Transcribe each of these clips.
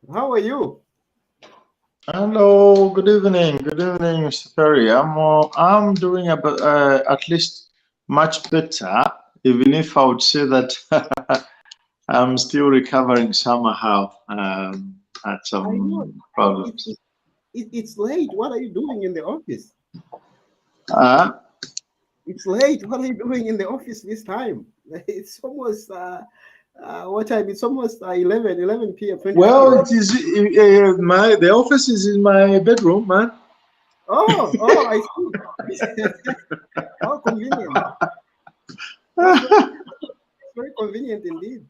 How are you? Hello, good evening, Mr. Perry. I'm doing at least much better, even if I would say that I'm still recovering somehow at I know some it, problems. it's late. What are you doing in the office? Uh, It's late. What are you doing in the office this time? It's almost what time? It's almost 11 p.m. 23, well, right? it is my the office is in my bedroom, man. Oh, I see. How convenient. That's very convenient indeed.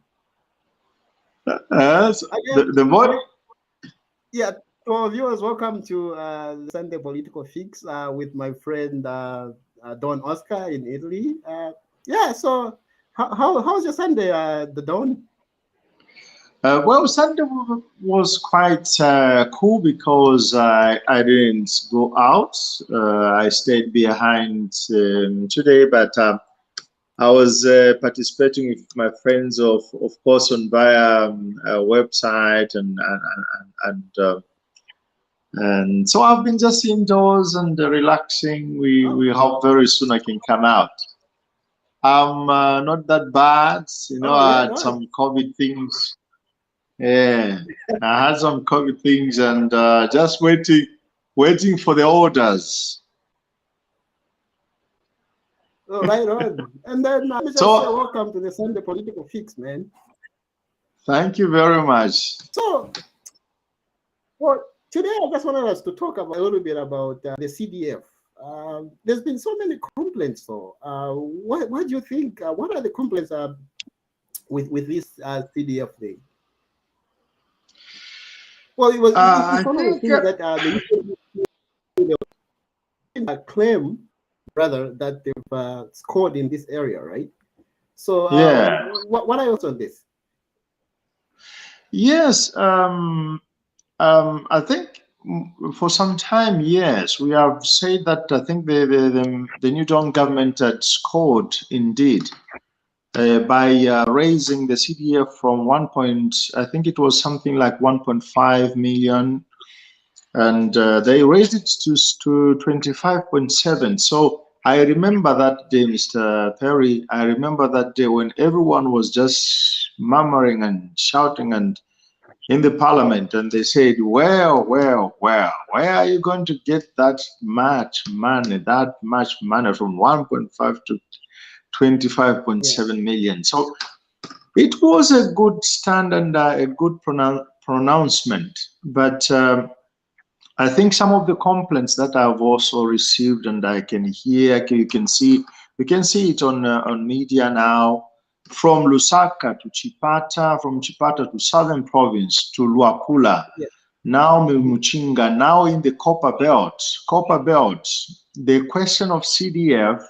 So Again, the boy. yeah, to our viewers, welcome to the Sunday Political Fix with my friend Don Oscar in Italy. Yeah, so how's your Sunday, the Don? Well, Sunday was quite cool because I didn't go out. I stayed behind today, but I was participating with my friends, of course, on via a website and so I've been just indoors and relaxing. We Oh, hope very soon I can come out. I'm not that bad, oh, I yeah, had right. some COVID things. Yeah, I had some COVID things and just waiting for the orders. Oh, right on. And then let me just say So welcome to the Sunday Political Fix, man. thank you very much. So, well, today I just wanted us to talk about a little bit about the CDF. There's been so many complaints, though. What do you think? What are the complaints with this CDF thing? Well, it's I one of the think things that they claim rather that they've scored in this area, right? So, yeah, what are your thoughts on this? yes. I think for some time, yes, we have said that. I think the New Dawn government had scored indeed by raising the CDF from I think it was something like 1.5 million, and they raised it to 25.7. So I remember that day, Mr. Perry. I remember that day when everyone was just murmuring and shouting and in the parliament, and they said, well, where are you going to get that much money from 1.5 to Yeah. 25.7 million? So it was a good stand and a good pronouncement, but I think some of the complaints that I've also received, and I can hear, you can see it on media now, from Lusaka to Chipata, from Chipata to Southern Province to Luapula, Yeah. now Mhm. Muchinga, now in the Copper Belt. Copper Belt, the question of CDF,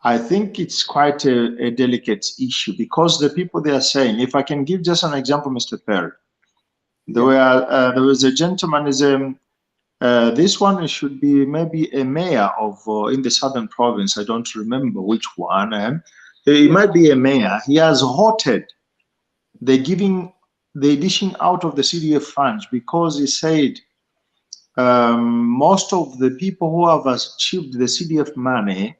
I think it's quite a delicate issue because the people they are saying, if I can give just an example, Mr. Perry, Yeah. there was a gentleman is this one should be maybe a mayor of in the southern province. I don't remember which one. He Yeah. might be a mayor. He has halted the giving, the dishing out of the CDF funds because he said most of the people who have achieved the CDF money,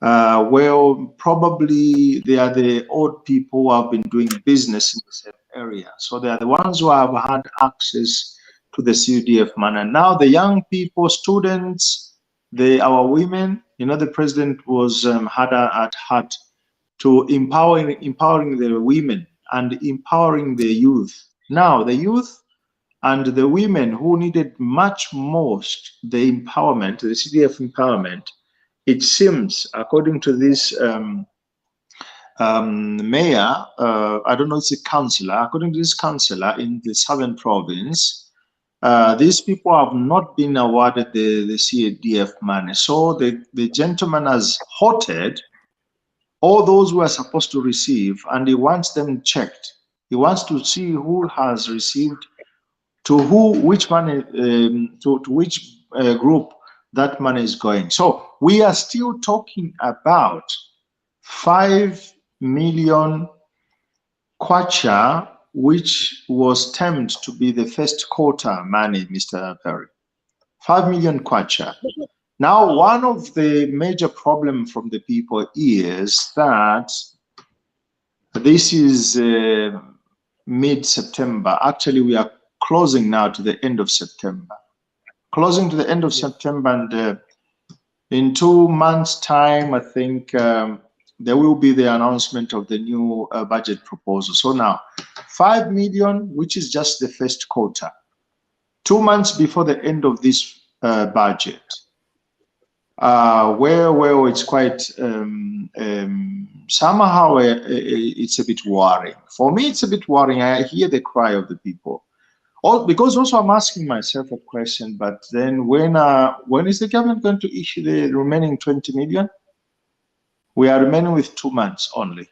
well, probably they are the old people who have been doing business in the same area. So they are the ones who have had access to the CDF money. And now the young people, students, our women, the president was had at heart to empowering the women and empowering the youth. Now the youth and the women who needed much most the empowerment, the CDF empowerment, it seems, according to this mayor, I don't know, it's a councillor, according to this councillor in the southern province, these people have not been awarded the CDF money. So the gentleman has halted all those who are supposed to receive, and he wants them checked. He wants to see who has received, to who, which money, to which group that money is going. So we are still talking about 5 million kwacha which was termed to be the first quarter money, Mr. Perry. 5 million kwacha. Now, one of the major problems from the people is that this is mid-September. Actually, we are closing now to the end of September. Closing to the end of September, and in 2 months' time, I think there will be the announcement of the new budget proposal. So now, 5 million, which is just the first quarter. 2 months before the end of this budget, where it's quite somehow it's a bit worrying. For me, it's a bit worrying. I hear the cry of the people. Because also I'm asking myself a question, but then when is the government going to issue the remaining 20 million? We are remaining with 2 months only.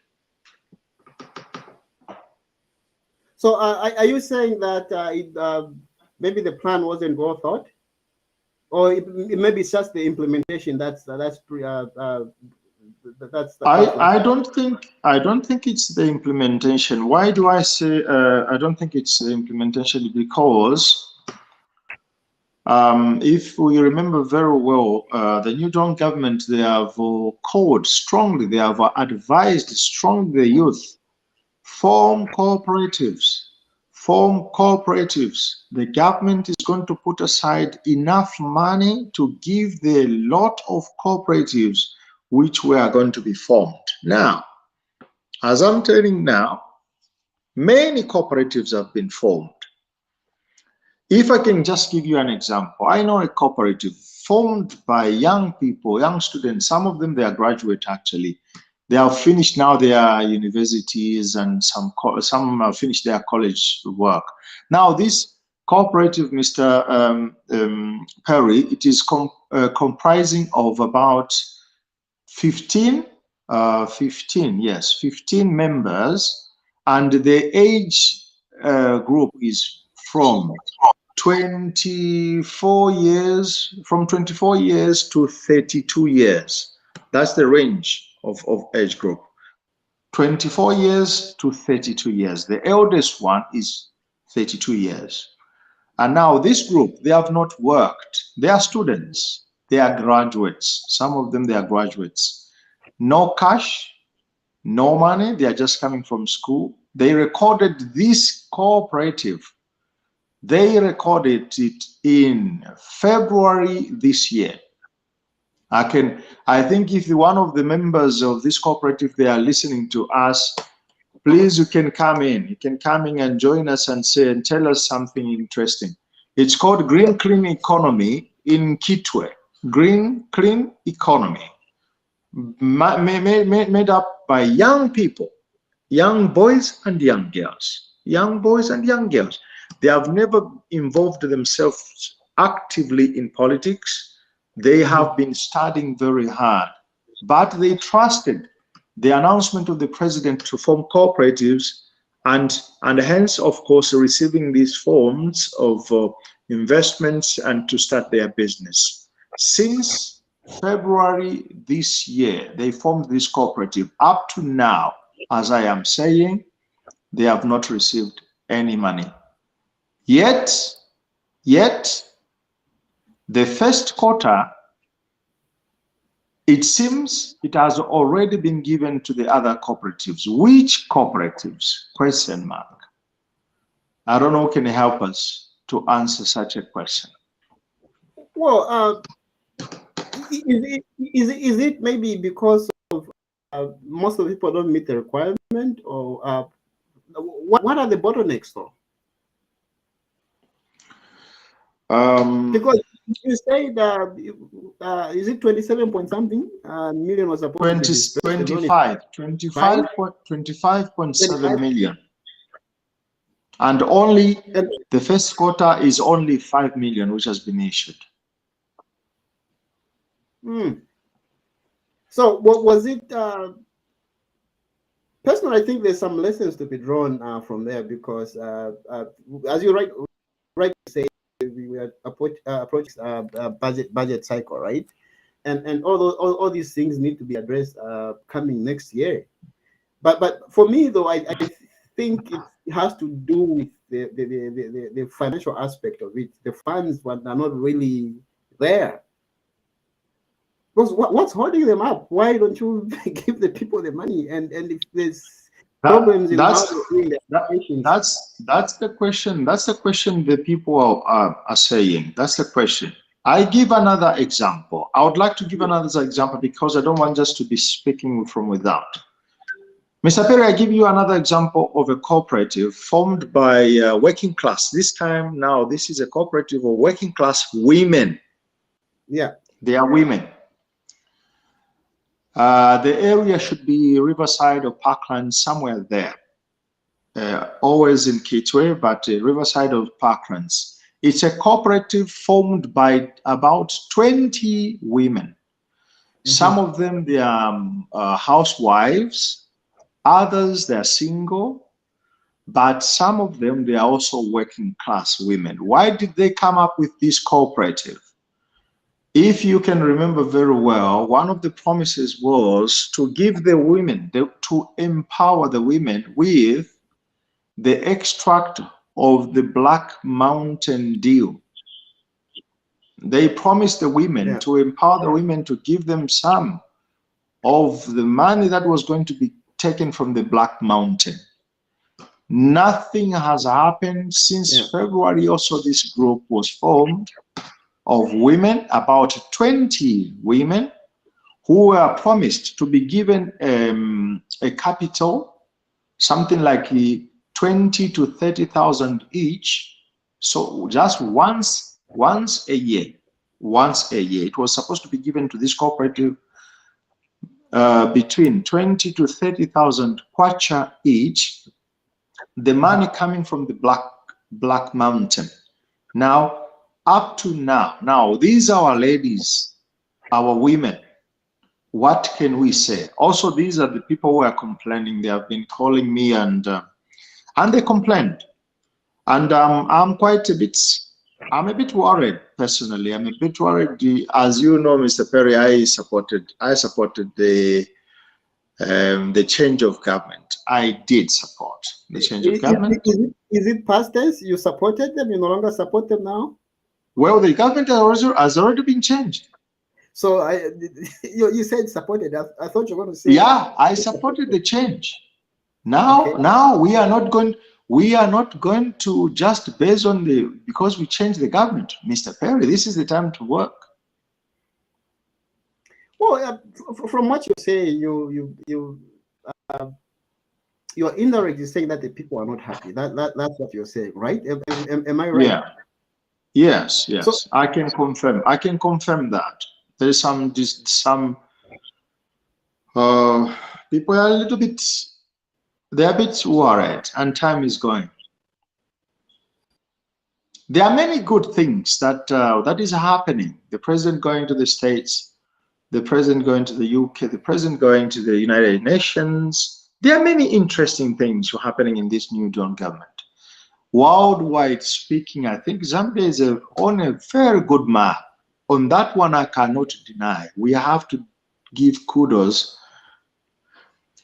So are you saying that maybe the plan wasn't well thought, or maybe it's just the implementation I don't think it's the implementation. Why do I say I don't think it's the implementation? Because if we remember very well, the New Dawn government, they have called strongly, they have advised strongly the youth, form cooperatives. Form cooperatives. The government is going to put aside enough money to give the lot of cooperatives which were going to be formed. Now, as I'm telling now, many cooperatives have been formed. If I can just give you an example, I know a cooperative formed by young people, young students. Some of them, they are graduate actually. They have finished now their universities, and some have finished their college work. Now, this cooperative, Mr. Perry, it is comprising of about 15 members, and the age group is from 24 years to 32 years. That's the range of age group. 24 years to 32 years. The eldest one is 32 years. And now this group, they have not worked. They are students. They are graduates. Some of them, they are graduates. No cash, no money. They are just coming from school. They recorded this cooperative. They recorded it in February this year. I think if one of the members of this cooperative, they are listening to us, please, you can come in. You can come in and join us and say and tell us something interesting. It's called Green Clean Economy in Kitwe. Green Clean Economy, made up by young people, young boys and young girls. Young boys and young girls. They have never involved themselves actively in politics. They have been studying very hard, but they trusted the announcement of the president to form cooperatives, and hence, of course, receiving these forms of investments and to start their business. Since February this year, they formed this cooperative. Up to now, as I am saying, they have not received any money. Yet, the first quarter, it seems it has already been given to the other cooperatives. Which cooperatives? Question mark. I don't know, can you help us to answer such a question? Well, is it maybe because of most of the people don't meet the requirement, or what are the bottlenecks though? Because you say that is it 27 point something million was supposed to be 25.7 million, and only the first quarter is only 5 million which has been issued. So what was it? Personally, I think there's some lessons to be drawn from there, because as you right say, we are approaching budget cycle, right? And all these things need to be addressed coming next year. But for me though, I think has to do with the financial aspect of it. The funds are not really there. Because what's holding them up? Why don't you give the people the money? And if there's problems in how they're doing their operations. That's the question. That's the question the people are saying. That's the question. I give another example. I would like to give another example because I don't want just to be speaking from without. Mr. Perry, I give you another example of a cooperative formed by working class. This time now, this is a cooperative of working class women. Yeah. They are women. The area should be Riverside or Parkland, somewhere there. Always in Kitwe, but Riverside or Parklands. It's a cooperative formed by about 20 women. Some of them, they are housewives. Others, they are single. But some of them, they are also working class women. Why did they come up with this cooperative? If you can remember very well, one of the promises was to give the women, to empower the women with the extract of the Black Mountain deal. They promised the women to empower the women, to give them some of the money that was going to be taken from the Black Mountain. Nothing has happened since February. Also, this group was formed of women, about 20 women, who were promised to be given a capital, something like 20 to 30,000 each. So just once a year. It was supposed to be given to this cooperative between 20 to 30,000 kwacha each. The money coming from the Black Mountain. Now, up to now, these are our ladies, our women. What can we say? Also, these are the people who are complaining. They have been calling me and they complained. And I'm a bit worried personally. I'm a bit worried. As you know, Mr. Perry, I supported the change of government. I did support the change of government. Is it past tense? You supported them? You no longer support them now? Well, the government has already been changed. So you said supported. I thought you were going to say. Yeah, I supported the change. Now we are not going to just based on because we changed the government, Mr. Perry. This is the time to work. Well, from what you say, you're indirectly saying that the people are not happy. That's what you're saying, right? Am I right? Yeah. Yes. So, I can confirm. I can confirm that there is some people are a little bit. They're a bit worried, and time is going. There are many good things that is happening. The president going to the States, the president going to the UK, the president going to the United Nations. There are many interesting things happening in this new Dawn government. Worldwide speaking, I think Zambia is on a very good map. On that one, I cannot deny. We have to give kudos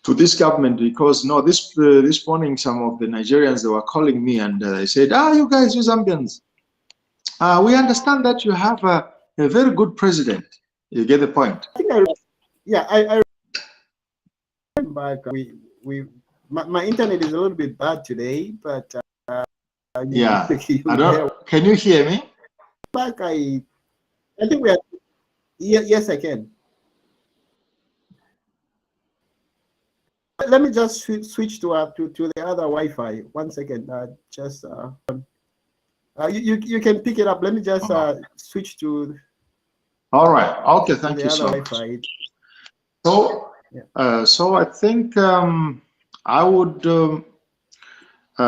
to this government because this morning some of the Nigerians, they were calling me and they said, you guys, you Zambians, we understand that you have a very good president. You get the point? I think I remember back. My internet is a little bit bad today, but yeah, can you hear me? Back, I think we are. Yes, I can. Let me just switch to the other Wi-Fi. 1 second. You can pick it up. Let me just switch to. All right. Okay. Thank you so much. So I think I would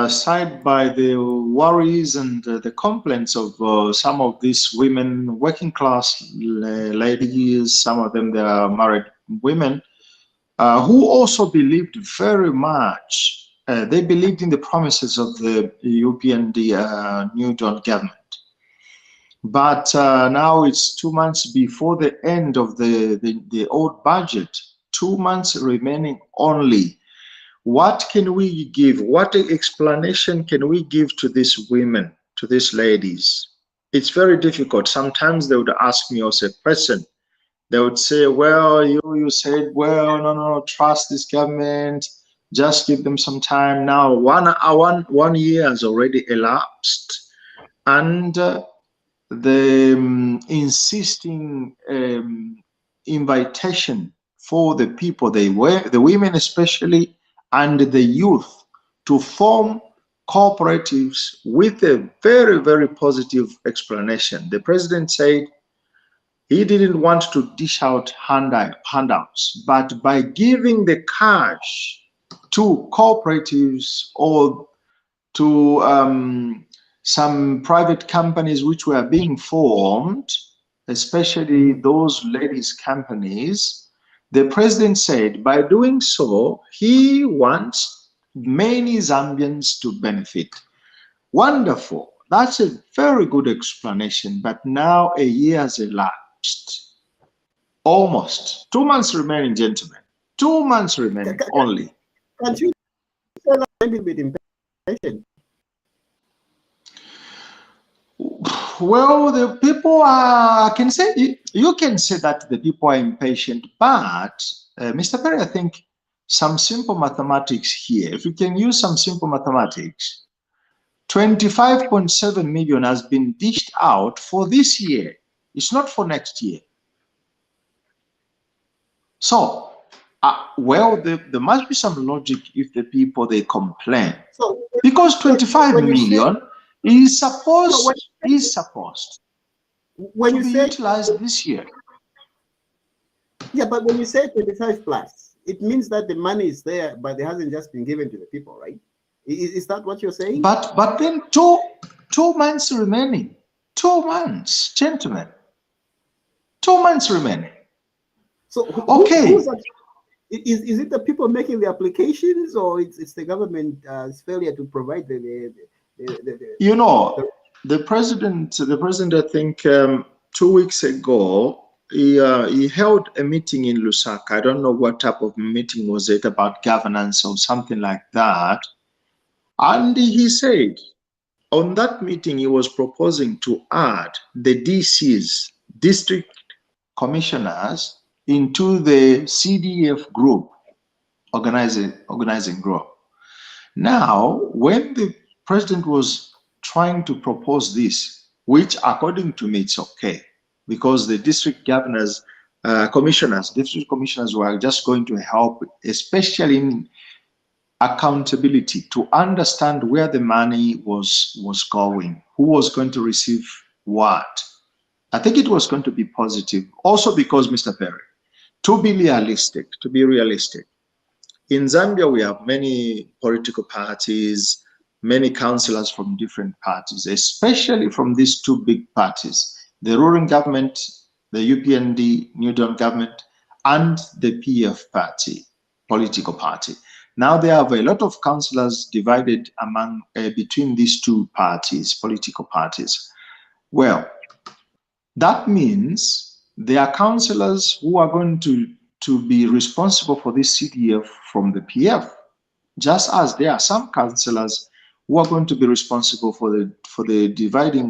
side by the worries and the complaints of some of these women, working class ladies. Some of them, they are married women. Who also believed very much, they believed in the promises of the European New Dawn government. But now it's 2 months before the end of the old budget, 2 months remaining only. what can we give? What explanation can we give to these women, to these ladies? It's very difficult. Sometimes they would ask me also a question. They would say, well, you said, well, no, trust this government. Just give them some time. Now, one year has already elapsed. And the insisting invitation for the people, the women especially, and the youth to form cooperatives with a very, very positive explanation. The president said he didn't want to dish out handouts, but by giving the cash to cooperatives or to some private companies which were being formed, especially those ladies' companies, the president said by doing so, he wants many Zambians to benefit. Wonderful. That's a very good explanation. But now a year has elapsed. Almost. 2 months remaining, gentlemen. 2 months remaining only. Can't you tell us a little bit impatient? Well, the people are, I can say, you can say that the people are impatient, but Mr. Perry, I think some simple mathematics here. If we can use some simple mathematics, 25.7 million has been dished out for this year. It's not for next year. So, well, there must be some logic if the people, they complain. So, because 25 million is supposed to be utilized this year. Yeah, but when you say 25 plus, it means that the money is there, but it hasn't just been given to the people, right? Is that what you're saying? But then two months remaining. 2 months, gentlemen. 2 months remaining. So okay. Is it the people making the applications, or it's the government's failure to provide the you know, the president, I think 2 weeks ago, he held a meeting in Lusaka. I don't know what type of meeting was it, about governance or something like that. And he said, on that meeting, he was proposing to add the DCs, district commissioners, into the CDF group, organizing group. Now, when the president was trying to propose this, which according to me, it's okay, because the district governors, district commissioners were just going to help, especially in accountability, to understand where the money was going, who was going to receive what. I think it was going to be positive. Also because, Mr. Perry, to be realistic, in Zambia, we have many political parties, many councillors from different parties, especially from these two big parties, the ruling government, the UPND, New Dawn government, and the PF party, political party. Now they have a lot of councillors divided among between these two parties, political parties. Well, that means there are councillors who are going to be responsible for this CDF from the PF, just as there are some councillors who are going to be responsible for the dividing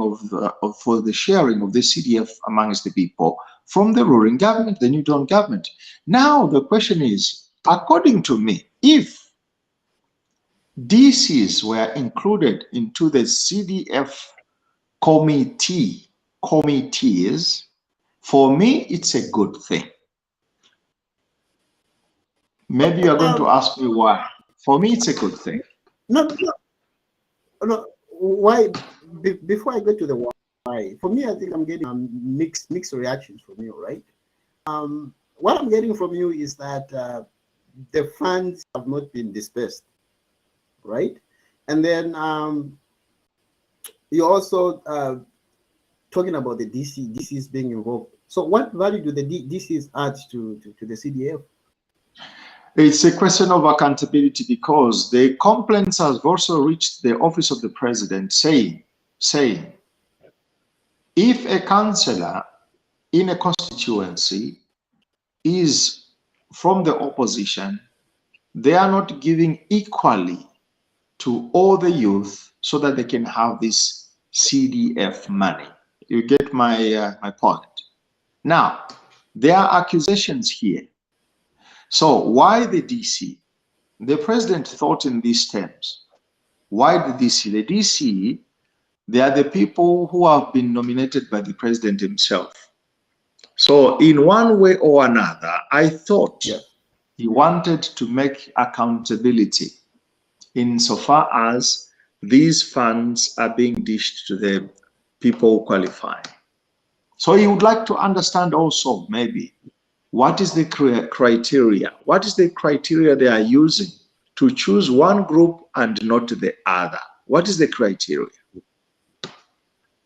for the sharing of the CDF amongst the people from the ruling government, the New Dawn government. Now the question is, according to me, if DCs were included into the CDF committees, for me, it's a good thing. Maybe you're going to ask me why. For me, it's a good thing. No. Why? Before I go to the why, for me, I think I'm getting mixed reactions from you, right? What I'm getting from you is that the funds have not been dispersed, right? And then you're also talking about the DCs being involved. So what value do the DCs add to the CDF? It's a question of accountability, because the complaints have also reached the office of the president saying, if a councillor in a constituency is from the opposition, they are not giving equally to all the youth so that they can have this CDF money. You get my my point. Now, there are accusations here. So why the DC? The president thought in these terms. Why the DC? The DC, they are the people who have been nominated by the president himself. So in one way or another, I thought he wanted to make accountability insofar as these funds are being dished to the people who qualify. So he would like to understand also maybe what is the criteria? What is the criteria they are using to choose one group and not the other? What is the criteria?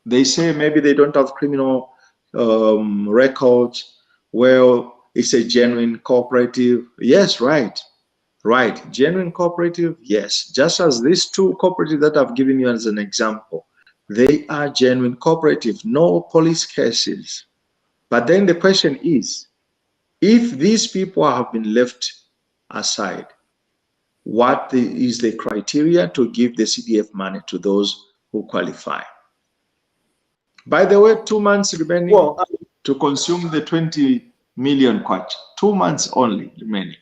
They say maybe they don't have criminal records. Well, it's a genuine cooperative. Yes, right. Right. Genuine cooperative, yes. Just as these two cooperatives that I've given you as an example, they are genuine cooperative, no police cases. But then the question is, if these people have been left aside, what is the criteria to give the CDF money to those who qualify? By the way, 2 months remaining to consume the 20 million kwacha. 2 months only remaining.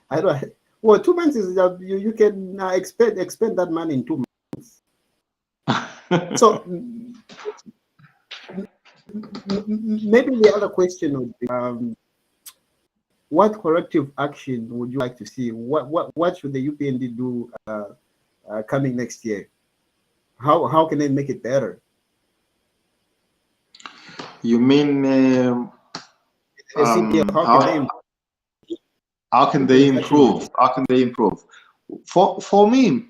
I don't. Well, 2 months is you can expend that money in 2 months. So maybe the other question would be, what corrective action would you like to see? What should the UPND do coming next year? How can they make it better? You mean how can they improve? How can they improve? For me,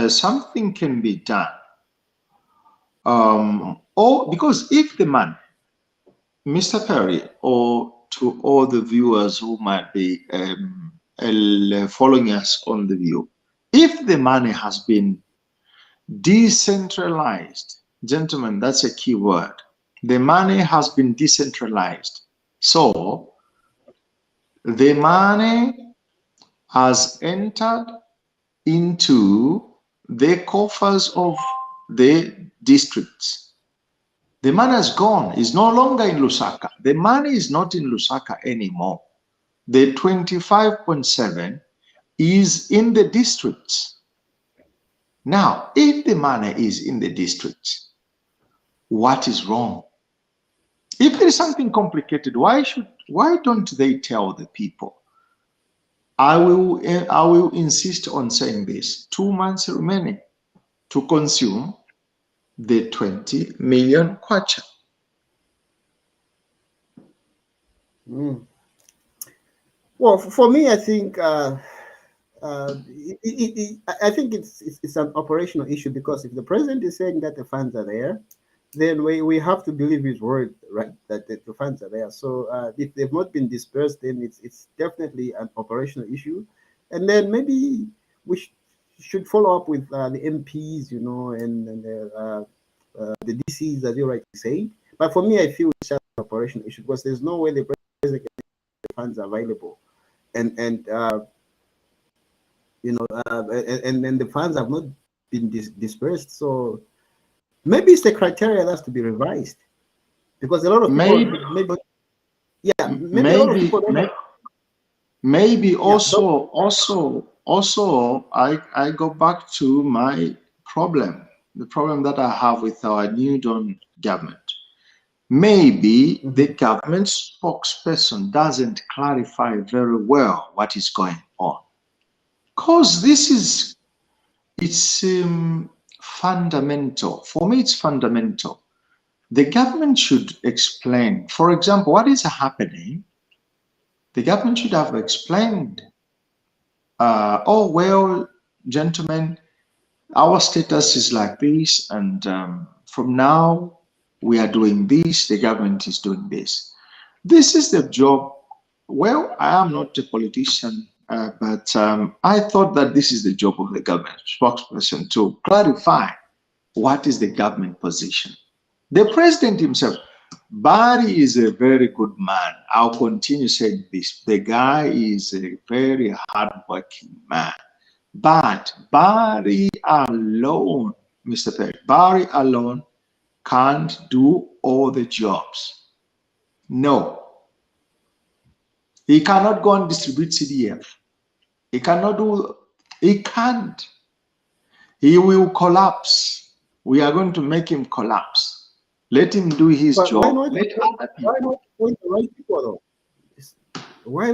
something can be done. Or because if the man, Mr. Perry, or to all the viewers who might be following us on the view, if the money has been decentralized, gentlemen, that's a key word. The money has been decentralized. So the money has entered into the coffers of the districts. The money has gone. It's no longer in Lusaka. The money is not in Lusaka anymore. The 25.7 is in the districts. Now, if the money is in the districts, what is wrong? If there is something complicated, why don't they tell the people? I will insist on saying this. 2 months remaining to consume the 20 million kwacha. Well, for me, I think I think it's an operational issue, because if the president is saying that the funds are there, then we have to believe his word, right? That the funds are there. So if they've not been dispersed, then it's definitely an operational issue. And then maybe we should follow up with the MPs, you know, and the DCs, as you rightly say. But for me, I feel it's just an operational issue, because there's no way the president can make the funds available, and you know, and the funds have not been dispersed. So maybe it's the criteria that has to be revised, because a lot of people maybe also I go back to my problem, the problem that I have with our new Dawn government. Maybe the government spokesperson doesn't clarify very well what is going on, because it's fundamental. For me, it's fundamental. The government should explain, for example, what is happening. The government should have explained, oh, well, gentlemen, our status is like this, and from now we are doing this, the government is doing this. This is the job. Well, I am not a politician, but I thought that this is the job of the government spokesperson, to clarify what is the government position. The president himself, Barry is a very good man. I'll continue saying this. The guy is a very hardworking man. But Barry alone, Mr. Perry, Barry alone can't do all the jobs. No. He cannot go and distribute CDF. He cannot do, he can't. He will collapse. We are going to make him collapse. Let him do his job. Why not appoint the right people though? Why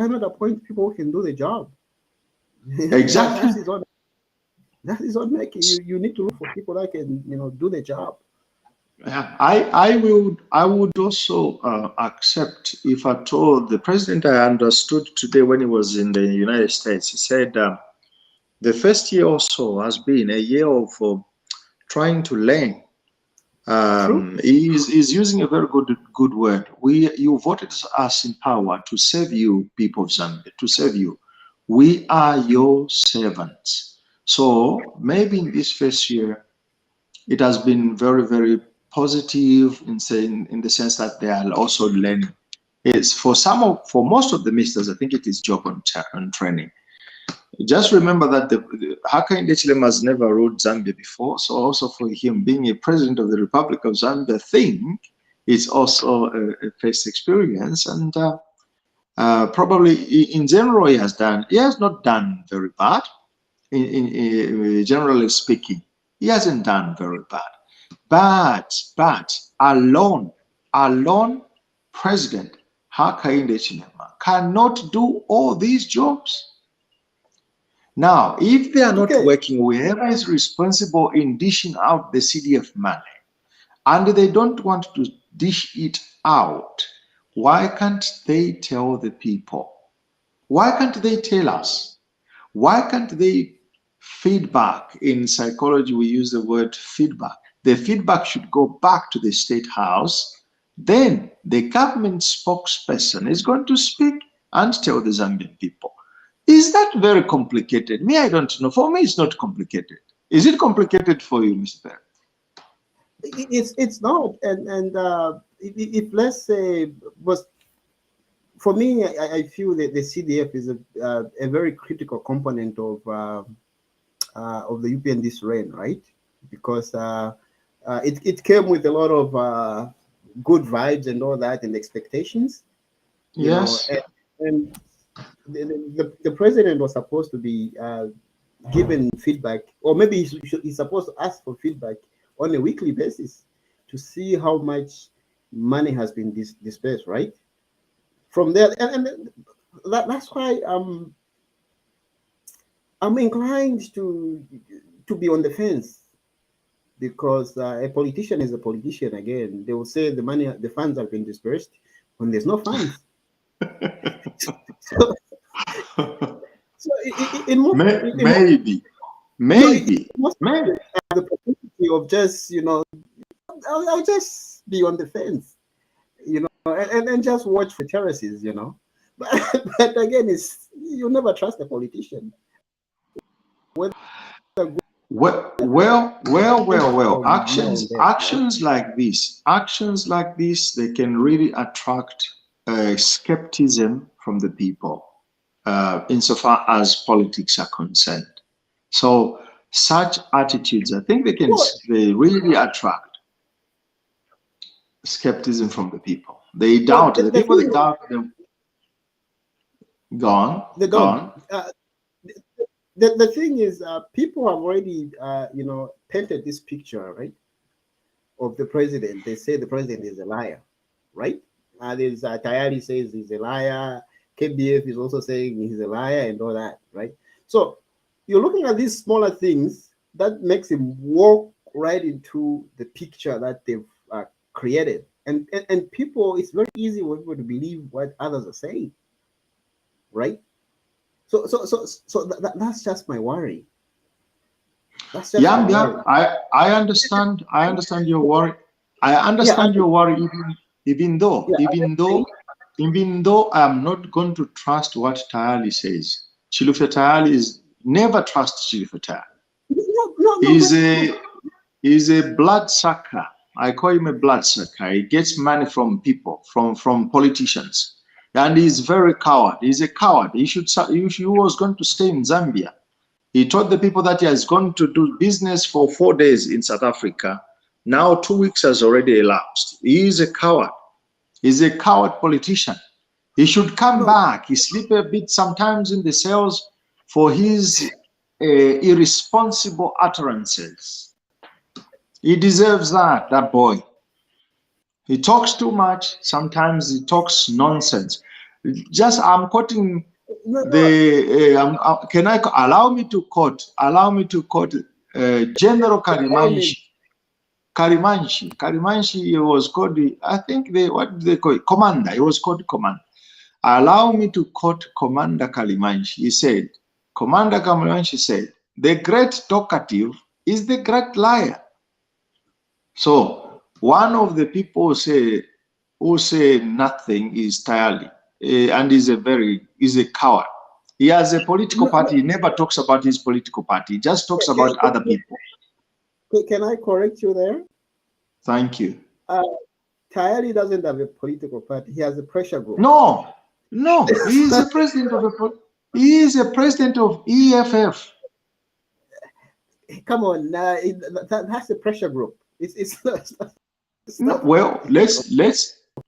not appoint people who can do the job? Exactly. that is not making you need to look for people that can do the job. Yeah, I would also accept if at all the president, I understood today when he was in the United States, he said the first year or so has been a year of trying to learn. He's using a very good word. You voted us in power to serve you, people of Zambia, to serve you. We are your servants. So maybe in this first year, it has been very, very positive in the sense that they are also learning. It's for most of the ministers, I think it is job on training. Just remember that Hakainde Hichilema has never ruled Zambia before, so also for him being a president of the Republic of Zambia, I think it's also a first experience, and probably in general he has not done very bad. In generally speaking, he hasn't done very bad. But alone President Hakainde Hichilema cannot do all these jobs. Now, if they are not working, whoever is responsible in dishing out the CDF money, and they don't want to dish it out, why can't they tell the people? Why can't they tell us? Why can't they feedback? In psychology, we use the word feedback. The feedback should go back to the State House. Then the government spokesperson is going to speak and tell the Zambian people. Is that very complicated? Me, I don't know. For me, it's not complicated. Is it complicated for you, Mr. Perry? It's not. And if let's say, but for me, I feel that the CDF is a very critical component of the UPN this reign, right? Because it came with a lot of good vibes and all that and expectations. Yes. And the president was supposed to be given feedback, or maybe he's supposed to ask for feedback on a weekly basis to see how much money has been dispersed, right? From there, and that's why I'm inclined to be on the fence, because a politician is a politician. Again, they will say the funds have been dispersed when there's no funds. Maybe the possibility of just I'll just be on the fence, and just watch for terraces, but again, you never trust a politician. Well. Actions like this, they can really attract skepticism from the people, insofar as politics are concerned. So such attitudes, I think they really attract skepticism from the people. They doubt the people. They doubt them. Gone. The thing is, people have already, painted this picture, right, of the president. They say the president is a liar, right? There's Tayari says he's a liar. KBF is also saying he's a liar and all that, right? So you're looking at these smaller things that makes him walk right into the picture that they've created, and people. It's very easy for people to believe what others are saying, right? So that's just my worry. That's just my worry. I understand your worry. I understand your worry, even though I'm not going to trust what Tayali says. Chilufe Tayali never trust Chilufe Tayali. He's a bloodsucker. I call him a bloodsucker. He gets money from people, from politicians. And he's very coward. He's a coward. He was going to stay in Zambia. He told the people that he has gone to do business for 4 days in South Africa. Now 2 weeks has already elapsed. He is a coward. He's a coward politician. He should come back. He sleep a bit sometimes in the cells for his irresponsible utterances. He deserves that boy. He talks too much. Sometimes he talks nonsense. I'm quoting can I allow me to quote General Karimanshi. Karimanshi was called, I think what do they call it? Commander. He was called commander. Allow me to quote Commander Karimanshi. He said, Commander Karimanshi said, the great talkative is the great liar. So one of the people who say nothing is Tayali, and is a coward. He has a political party. He never talks about his political party. He just talks about other people. Can I correct you there? Thank you. Tayali doesn't have a political party. He has a pressure group. No. He is a president of EFF. Come on, that's a pressure group. It's not. Well, let's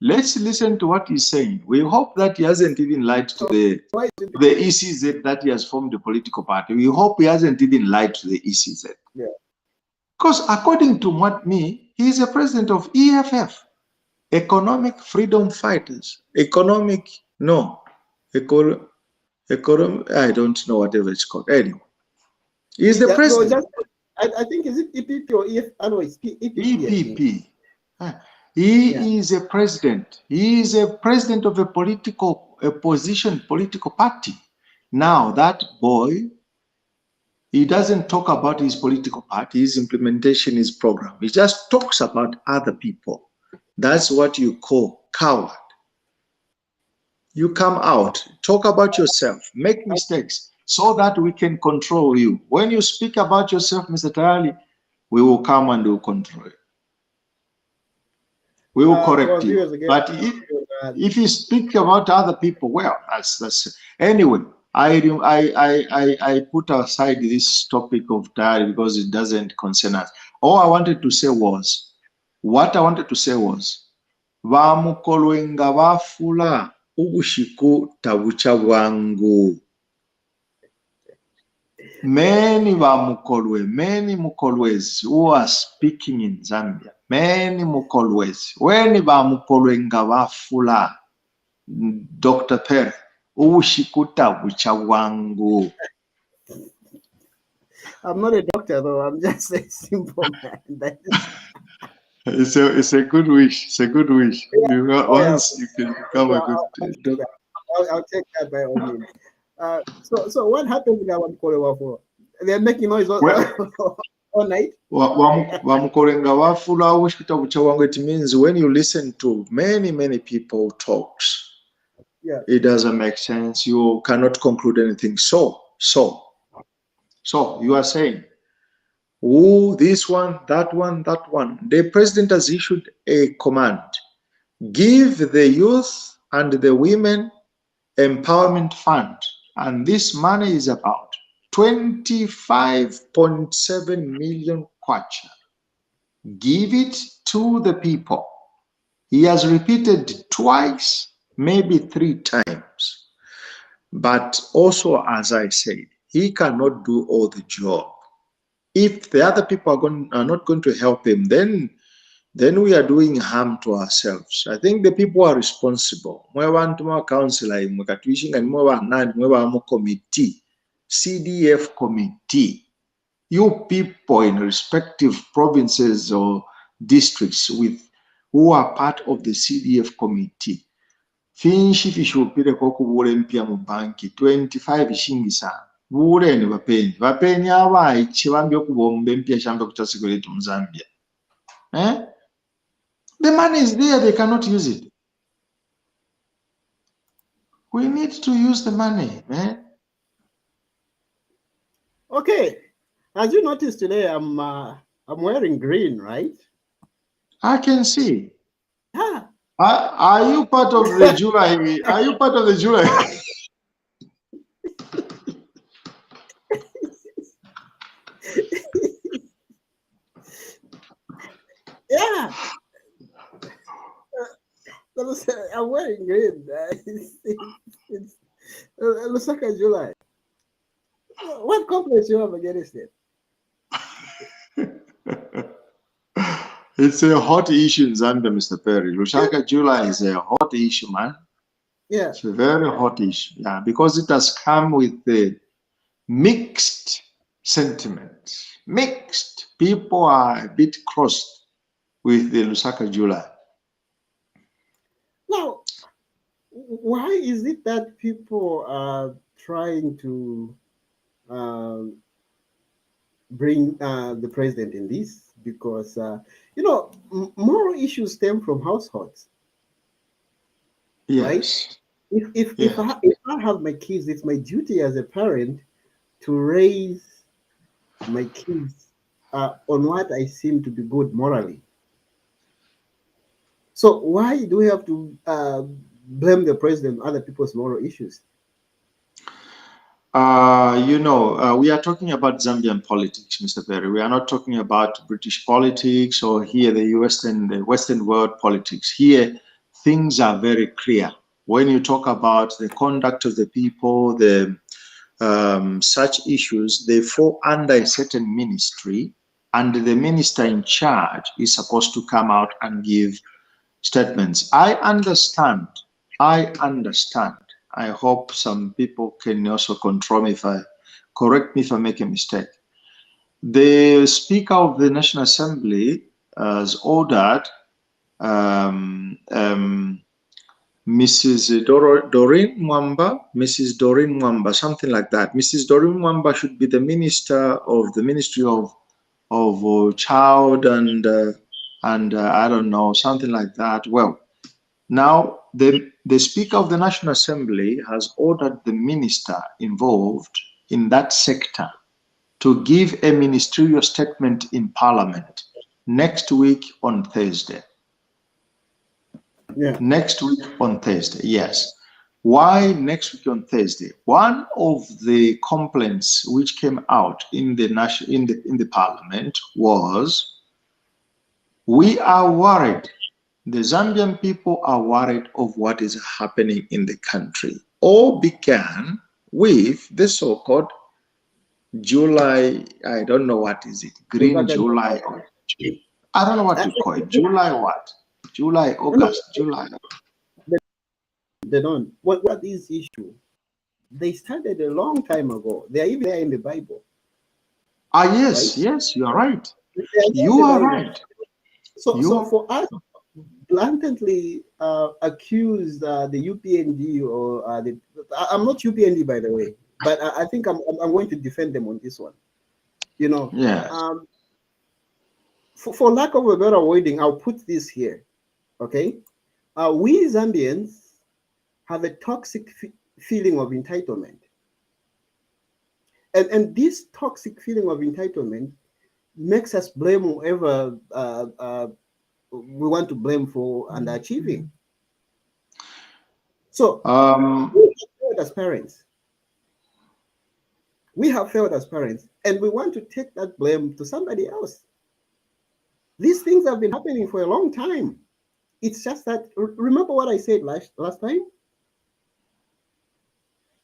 listen to what he's saying. We hope that he hasn't even lied to the ECZ that he has formed a political party. We hope he hasn't even lied to the ECZ. Yeah. Because according to he is a president of EFF, Economic Freedom Fighters. I don't know whatever it's called. Anyway, he's the president. I think is it EPP or EF? I know it's EPP. He is a president. He is a president of a political party. Now that boy, he doesn't talk about his political party, his implementation, his program. He just talks about other people. That's what you call coward. You come out, talk about yourself, make mistakes so that we can control you. When you speak about yourself, Mr. Tayali, we will come and we will control you. We will correct you. But if you speak about other people, well, that's anyway. I put aside this topic of Tayali because it doesn't concern us. What I wanted to say was, Vamukolwenga vafula ubushiku tabucha bwangu. Many Mukolwes who are speaking in Zambia, many Mukolwes, when Vamukolwenga vafula, Dr. Perry, ubushiku tabucha bwangu. I'm not a doctor though, I'm just a simple man. It's a good wish. It's a good wish. Yeah. Once you can become a good doctor. I'll take that by all means. So what happens in our Mukolewafula? They're making noise all night. It means when you listen to many people talks, yeah, it doesn't make sense. You cannot conclude anything. So you are saying, oh, this one, that one. The president has issued a command. Give the youth and the women empowerment fund. And this money is about 25.7 million kwacha. Give it to the people. He has repeated twice, maybe 3 times. But also, as I said, he cannot do all the job. If the other people are not going to help him, then we are doing harm to ourselves. I think the people are responsible. Committee, CDF committee. You people in respective provinces or districts who are part of the CDF committee. Finshi fishupire kokubule mpya mu banki 25 shingisa. Bure ni vapeni abai chivambio kubombe mpya shamba kuchasigoleti mu Zambia. The money is there, they cannot use it. We need to use the money, man. Okay, as you noticed today, I'm wearing green, right? I can see. Ah. Are you part of the July? Are you part of the July? Yeah. I'm wearing green. It's Lusaka July. What complaints you have against it? It's a hot issue in Zambia, Mr. Perry. Lusaka July is a hot issue, man. Yeah. It's a very hot issue, yeah, because it has come with the mixed sentiments. Mixed. People are a bit crossed with the Lusaka July. Now, why is it that people are trying to bring the president in this? Because moral issues stem from households, right? Yes. Yes. If I have my kids, it's my duty as a parent to raise my kids on what I seem to be good morally. So why do we have to blame the president on other people's moral issues? We are talking about Zambian politics, Mr. Perry. We are not talking about British politics or here the Western world politics. Here, things are very clear. When you talk about the conduct of the people, the such issues, they fall under a certain ministry, and the minister in charge is supposed to come out and give statements. I understand. I hope some people can also correct me if I make a mistake. The Speaker of the National Assembly has ordered Mrs. Doreen Mwamba, something like that. Mrs. Doreen Mwamba should be the minister of the Ministry of Child and I don't know, something like that. Well, now the Speaker of the National Assembly has ordered the minister involved in that sector to give a ministerial statement in Parliament next week on Thursday. Yeah. Next week on Thursday, yes. Why next week on Thursday? One of the complaints which came out in the Parliament was, we are worried. The Zambian people are worried of what is happening in the country. All began with the so-called July, I don't know what is it, Green July. I don't know what to call it. July what? July, August, July. They don't. What is issue? They started a long time ago. They are even there in the Bible. Yes, right? yes, you are right. You are right. So for us blatantly accuse the UPND or I'm not UPND, by the way, but I think I'm going to defend them on this one. Yeah. For lack of a better wording, I'll put this here. Okay, we Zambians have a toxic feeling of entitlement, and this toxic feeling of entitlement makes us blame whoever we want to blame for underachieving. So we have failed as parents. We have failed as parents, and we want to take that blame to somebody else. These things have been happening for a long time. It's just that, remember what I said last time?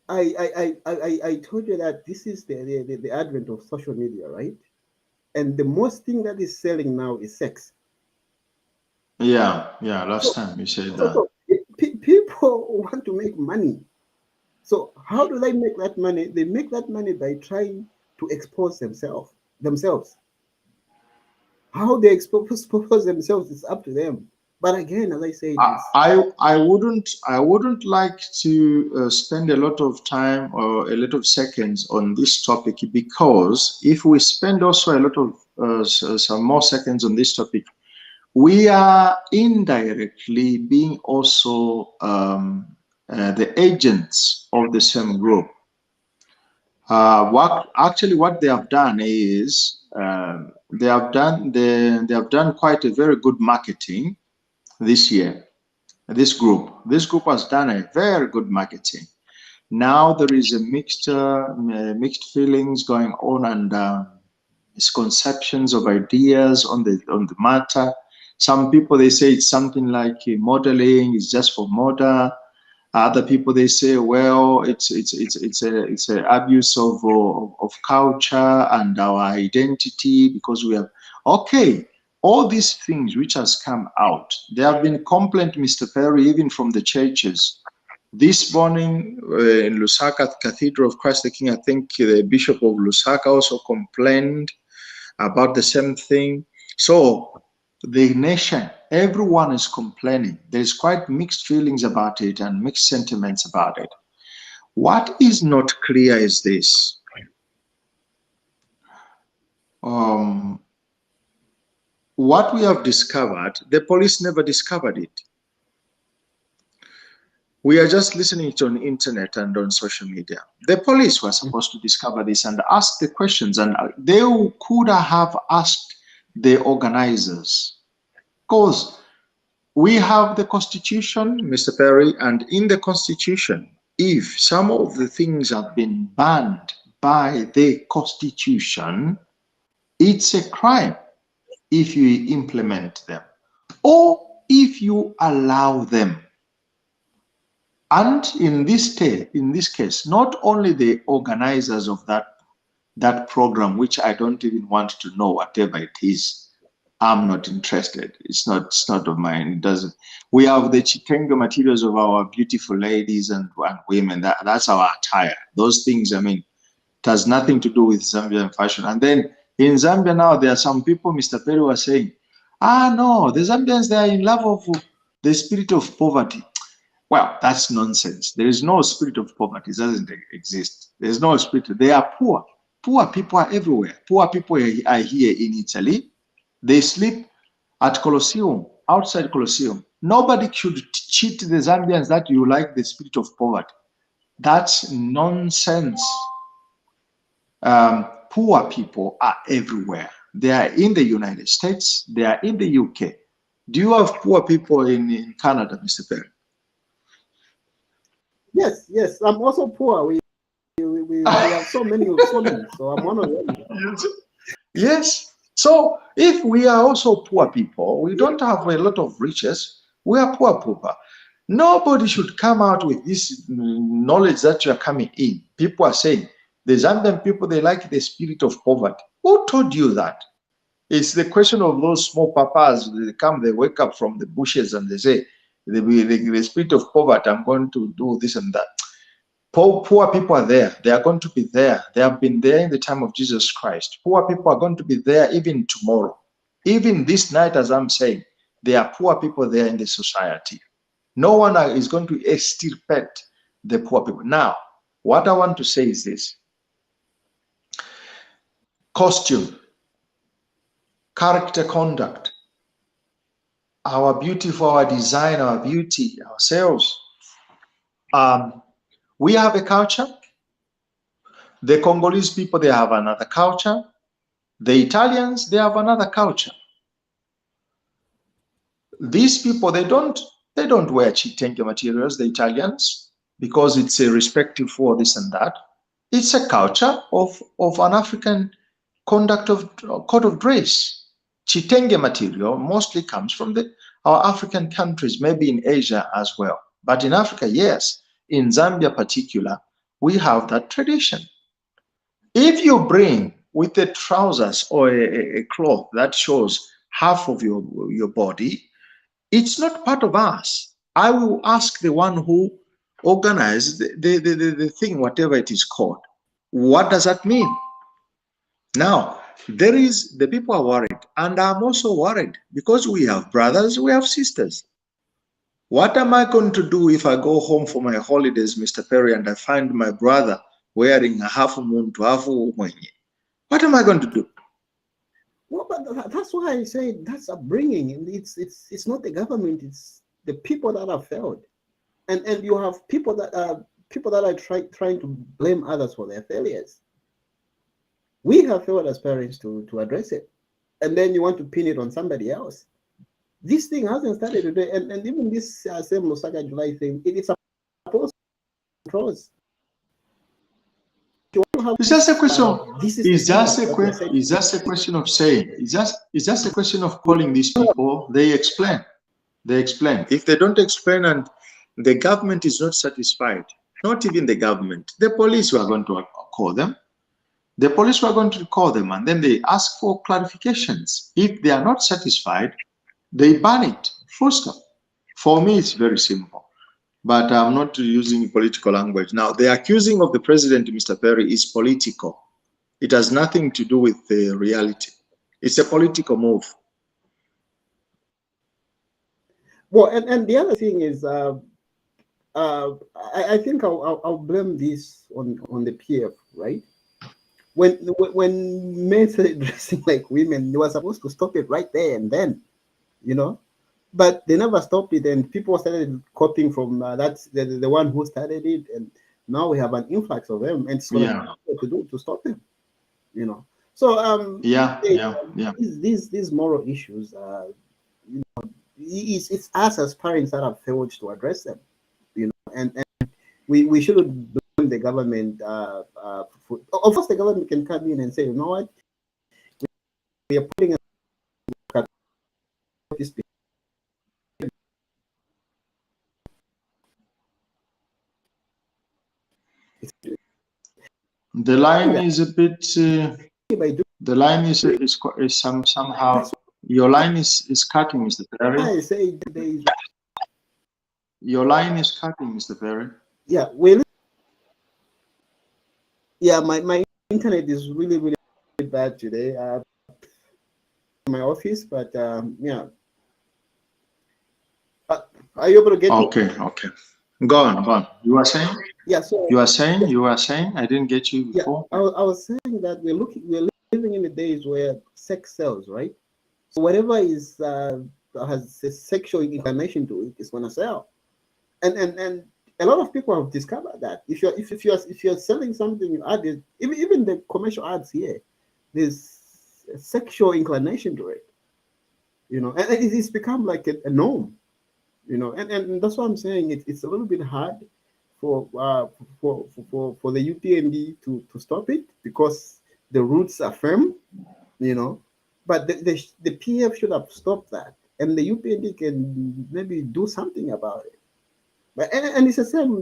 I told you that this is the advent of social media, right? And the most thing that is selling now is sex. Yeah, last time you said that. So people want to make money. So how do they make that money? They make that money by trying to expose themselves. How they expose themselves is up to them. But again, as I said, I wouldn't like to spend a lot of time or a lot of seconds on this topic, because if we spend also a lot of some more seconds on this topic, we are indirectly being also the agents of the same group. What they have done is they have done quite a very good marketing this year. This group has done a very good marketing. Now there is a mixed feelings going on, and misconceptions of ideas on the matter. Some people, they say it's something like modeling, it's just for model. Other people, they say, well, it's a abuse of culture and our identity, because we have, okay, all these things which has come out. There have been complaints, Mr. Perry, even from the churches. This morning in Lusaka Cathedral of Christ the King, I think the Bishop of Lusaka also complained about the same thing. So the nation, everyone is complaining. There's quite mixed feelings about it and mixed sentiments about it. What is not clear is this. What we have discovered, the police never discovered it. We are just listening to it on the internet and on social media. The police were supposed to discover this and ask the questions, and they could have asked the organizers. Because we have the Constitution, Mr. Perry, and in the Constitution, if some of the things have been banned by the Constitution, it's a crime if you implement them or if you allow them. And in this case, not only the organizers of that program, which I don't even want to know whatever it is, I'm not interested. It's not of mine. It doesn't. We have the Chitenga materials of our beautiful ladies and women. That's our attire. Those things, I mean, it has nothing to do with Zambian fashion. And then in Zambia now, there are some people, Mr. Perry was saying, no, the Zambians, they are in love of the spirit of poverty. Well, that's nonsense. There is no spirit of poverty. It doesn't exist. There's no spirit. They are poor. Poor people are everywhere. Poor people are here in Italy. They sleep at Colosseum, outside Colosseum. Nobody should cheat the Zambians that you like the spirit of poverty. That's nonsense. Poor people are everywhere. They are in the United States. They are in the UK. Do you have poor people in Canada, Mr. Perry? Yes. I'm also poor. We have so many, so I'm one of them. Yes. So if we are also poor people, we don't have a lot of riches. We are poor people. Nobody should come out with this knowledge that you are coming in. People are saying the Zambian people, they like the spirit of poverty. Who told you that? It's the question of those small papas. They wake up from the bushes and they say, the spirit of poverty, I'm going to do this and that. Poor people are there. They are going to be there. They have been there in the time of Jesus Christ. Poor people are going to be there even tomorrow. Even this night, as I'm saying, there are poor people there in the society. No one is going to extirpate the poor people. Now, what I want to say is this. Costume, character, conduct, our beauty for our design, our beauty, ourselves. We have a culture. The Congolese people, they have another culture. The Italians, they have another culture. These people, they don't wear Chitenga materials, the Italians, because it's a respective for this and that. It's a culture of an African conduct of code of dress. Chitenga material mostly comes from our African countries, maybe in Asia as well. But in Africa, yes, in Zambia particular, we have that tradition. If you bring with the trousers or a cloth that shows half of your body, it's not part of us. I will ask the one who organized the thing, whatever it is called. What does that mean? Now, the people are worried, and I'm also worried because we have brothers, we have sisters. What am I going to do if I go home for my holidays, Mr. Perry, and I find my brother wearing a half moon to half moon? What am I going to do? Well, but that's why I say that's upbringing. It's not the government; it's the people that have failed, and you have people that are trying to blame others for their failures. We have failed as parents to address it. And then you want to pin it on somebody else. This thing hasn't started today. And even this same Lusaka July thing, it's supposed to controls. It's just a question of, it's just a question of saying, it's just a question of calling these people, they explain. They explain. If they don't explain and the government is not satisfied, not even the government, the police were going to call them. The police were going to call them and then they ask for clarifications. If they are not satisfied, they ban it. Full stop. For me, it's very simple. But I'm not using political language. Now, the accusing of the president, Mr. Perry, is political. It has nothing to do with the reality. It's a political move. Well, and the other thing is, I think I'll blame this on the PF, right? When men started dressing like women, they were supposed to stop it right there and then, you know. But they never stopped it, and people started copying from that's the one who started it, and now we have an influx of them, and it's what to do to stop them, you know. So these moral issues, you know, it's us as parents that have failed to address them, you know, and we shouldn't blame the government. Of course, the government can come in and say, you know what, we are putting this. The line is a bit. The line is somehow. Your line is cutting, Mr. Perry. I say your line is cutting, Mr. Perry. Yeah, my internet is really bad today. In my office, but yeah. Are you able to get me? Okay. Go on. You are saying? Yeah. So you are saying. I didn't get you before. Yeah, I was saying that we're living in the days where sex sells, right? So whatever is has a sexual inclination to it is gonna sell, and a lot of people have discovered that if you're selling something, you add it. Even the commercial ads here, there's a sexual inclination to it, you know, and it's become like a norm. You know, and that's what I'm saying. It's a little bit hard for the UPND to stop it because the roots are firm, you know. But the PF should have stopped that, and the UPND can maybe do something about it. But and it's the same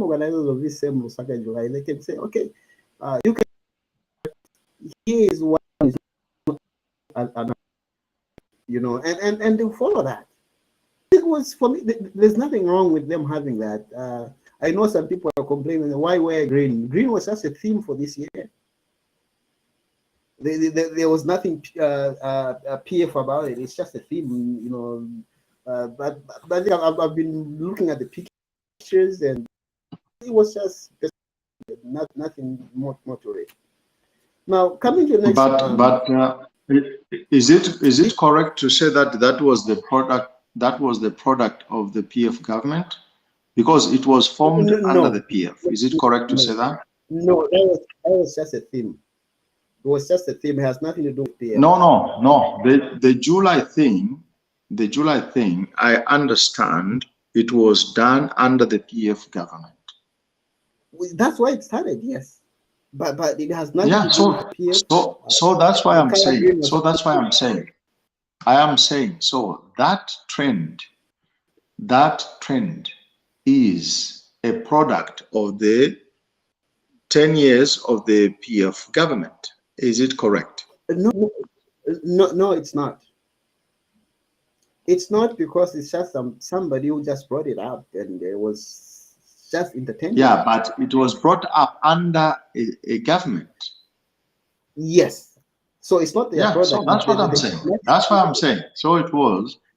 organizers of this same Lusaka July. They can say, okay, you can. Here is what is, you know, and they'll follow that. It was for me. There's nothing wrong with them having that. I know some people are complaining why wear green. Green was just a theme for this year. There was nothing PF about it. It's just a theme, you know. But I've been looking at the pictures, and it was just nothing more to it. Now coming to the next. Is it correct to say that that was the product? That was the product of the PF government, because it was formed under the PF. Is it correct to say that? No, that was just a theme. It was just a theme. It has nothing to do with PF. No. The July thing, I understand it was done under the PF government. That's why it started, yes. But it has nothing to do with PF. So that's why I'm saying. So that's why I'm saying. I am saying, so that trend is a product of the 10 years of the PF government. Is it correct? No, it's not. It's not, because it's just somebody who just brought it up and it was just entertainment. Yeah, but it was brought up under a government. Yes. So it's not their product. So that's what I'm saying. That's what I'm saying. So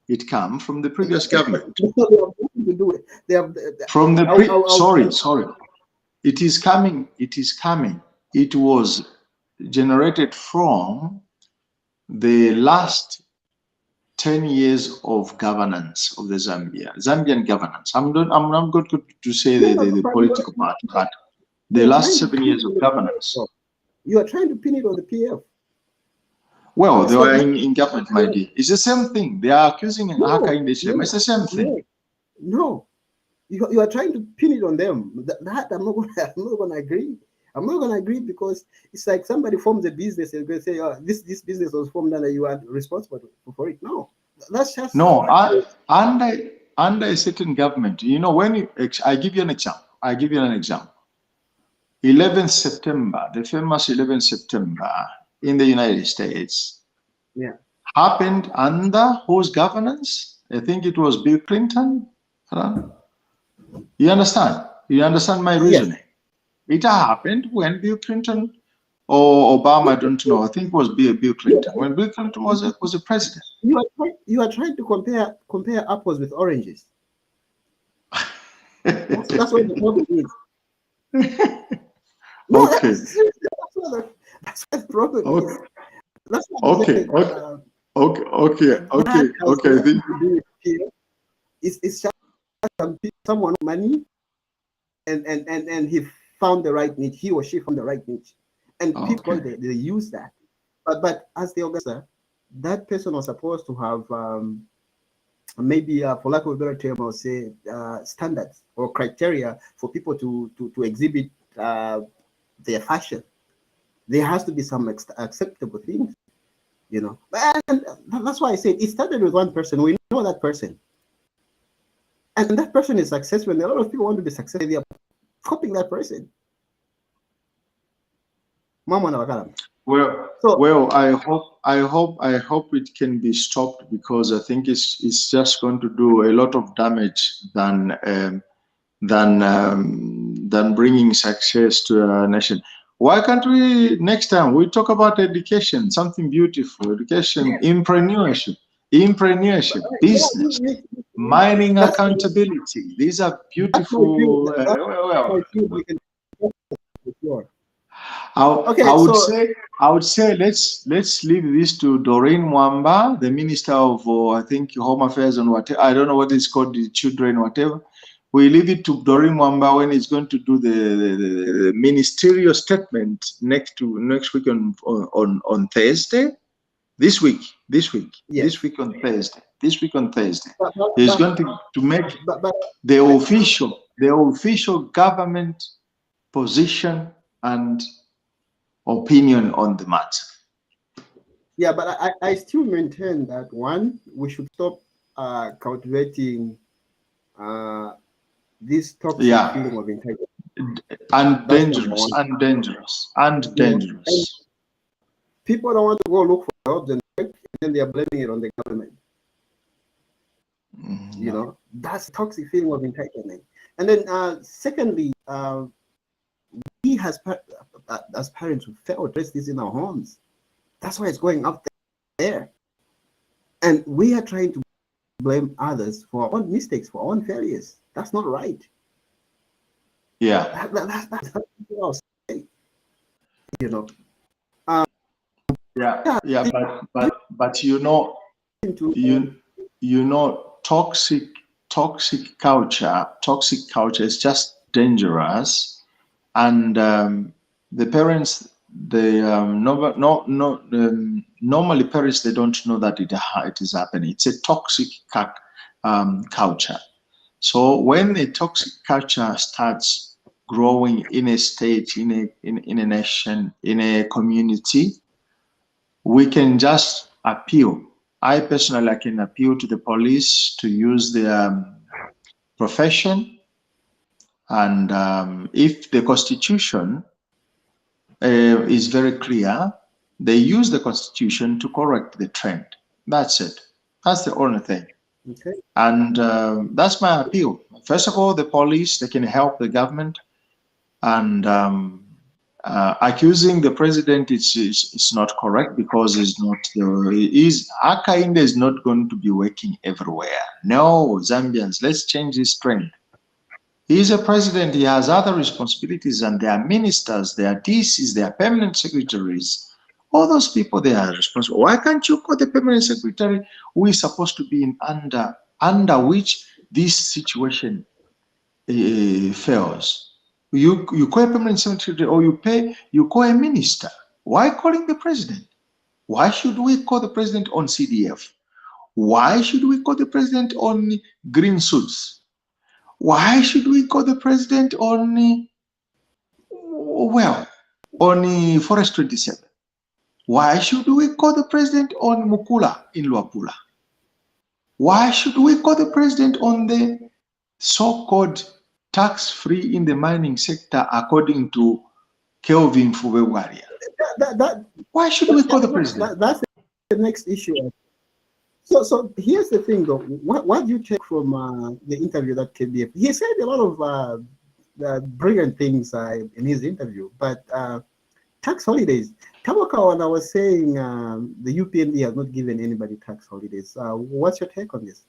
it came from the previous government. They have from the sorry. It is coming. It was generated from the last 10 years of governance of the Zambian governance. I'm not going to say the political part, but the last 7 years of governance. You are trying to pin it on the PF. Well, they So were in government, my dear. It's the same thing. They are accusing Haka in the no, It's the same thing. No. You are trying to pin it on them. That I'm not gonna agree. I'm not gonna agree because it's like somebody forms a business and going to say, "Oh, this business was formed and you are responsible for it." No, that's just no. Under a certain government, you know, I give you an example. 11th September, the famous 11th September in the United States, happened under whose governance? I think it was Bill Clinton. You understand? You understand my reasoning? Yes. It happened when Bill Clinton or Obama, I don't know. I think it was Bill Clinton. When Bill Clinton was a president. You are trying to compare apples with oranges. That's what the problem is. No, okay. That's what the problem okay. is. That's what okay. It's just someone with money and he found the right niche. He or she found the right niche. And people they use that. But as the organizer, that person was supposed to have maybe for lack of a better term, I'll say standards or criteria for people to exhibit their fashion. There has to be some acceptable things, you know. And that's why I said it started with one person. We know that person. And that person is successful, and a lot of people want to be successful. They are copying that person. Well, I hope it can be stopped, because I think it's just going to do a lot of damage than bringing success to a nation. Why can't we next time we talk about education, something beautiful, education, entrepreneurship, business, mining, accountability. These are beautiful. I would say let's leave this to Doreen Mwamba, the Minister of I think Home Affairs and whatever. I don't know what it's called, the children, whatever. We leave it to Doreen Mwamba when he's going to do the ministerial statement next week on Thursday. This week on Thursday. He's going to make the official government position and opinion on the matter. Yeah, but I still maintain that one, we should stop cultivating this toxic feeling of entitlement. And dangerous. People don't want to go look for jobs and then they are blaming it on the government. You know, that's toxic feeling of entitlement. And then secondly, we as parents, we fail to address this in our homes. That's why it's going up there. And we are trying to blame others for our own mistakes, for our own failures. That's not right. Yeah. That's what I'll say. You know. But you know, toxic culture is just dangerous, and the parents, normally parents, they don't know that it is happening. It's a toxic culture. So when a toxic culture starts growing in a state, in a nation, in a community, we can just appeal. I personally can appeal to the police to use their profession, and if the Constitution is very clear, they use the Constitution to correct the trend. That's it. That's the only thing. Okay. And that's my appeal. First of all, the police, they can help the government, and accusing the president it's not correct, because Hakainde is not going to be working everywhere. No, Zambians, let's change this trend. He's a president, he has other responsibilities, and there are ministers, there are DCs, there are permanent secretaries. All those people, they are responsible. Why can't you call the permanent secretary who is supposed to be under which this situation fails? You call a permanent secretary, or you call a minister. Why calling the president? Why should we call the president on CDF? Why should we call the president on green suits? Why should we call the president on, well, on Forest 27? Why should we call the president on Mukula in Luapula? Why should we call the president on the so-called tax-free in the mining sector according to Kelvin Fubewaria? Why should we call the president? That's the next issue. So here's the thing, though. What do you take from the interview that KBF? He said a lot of brilliant things in his interview, but tax holidays. Kamakawana was saying the UPND has not given anybody tax holidays. What's your take on this?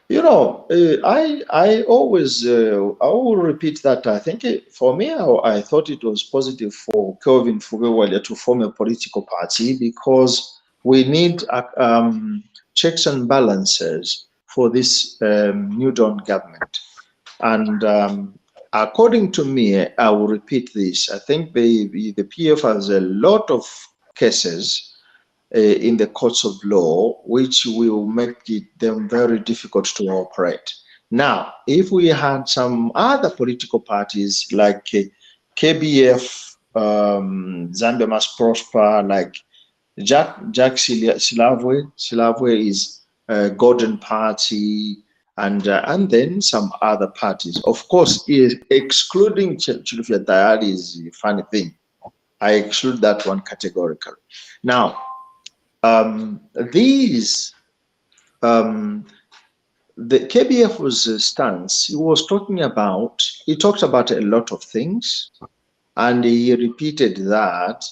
You know, I always, I will repeat that. I think for me, I thought it was positive for Kelvin Fubewalia to form a political party, because we need checks and balances for this New Dawn government. And according to me, I will repeat this. I think the PF has a lot of cases in the courts of law, which will make them very difficult to operate. Now, if we had some other political parties like KBF, Zambia Must Prosper, like Jack Silavwe is a Golden Party, and then some other parties. Of course, excluding Chilufya Dayali is a funny thing. I exclude that one categorically. Now, the KBF's stance, he talked about a lot of things, and he repeated that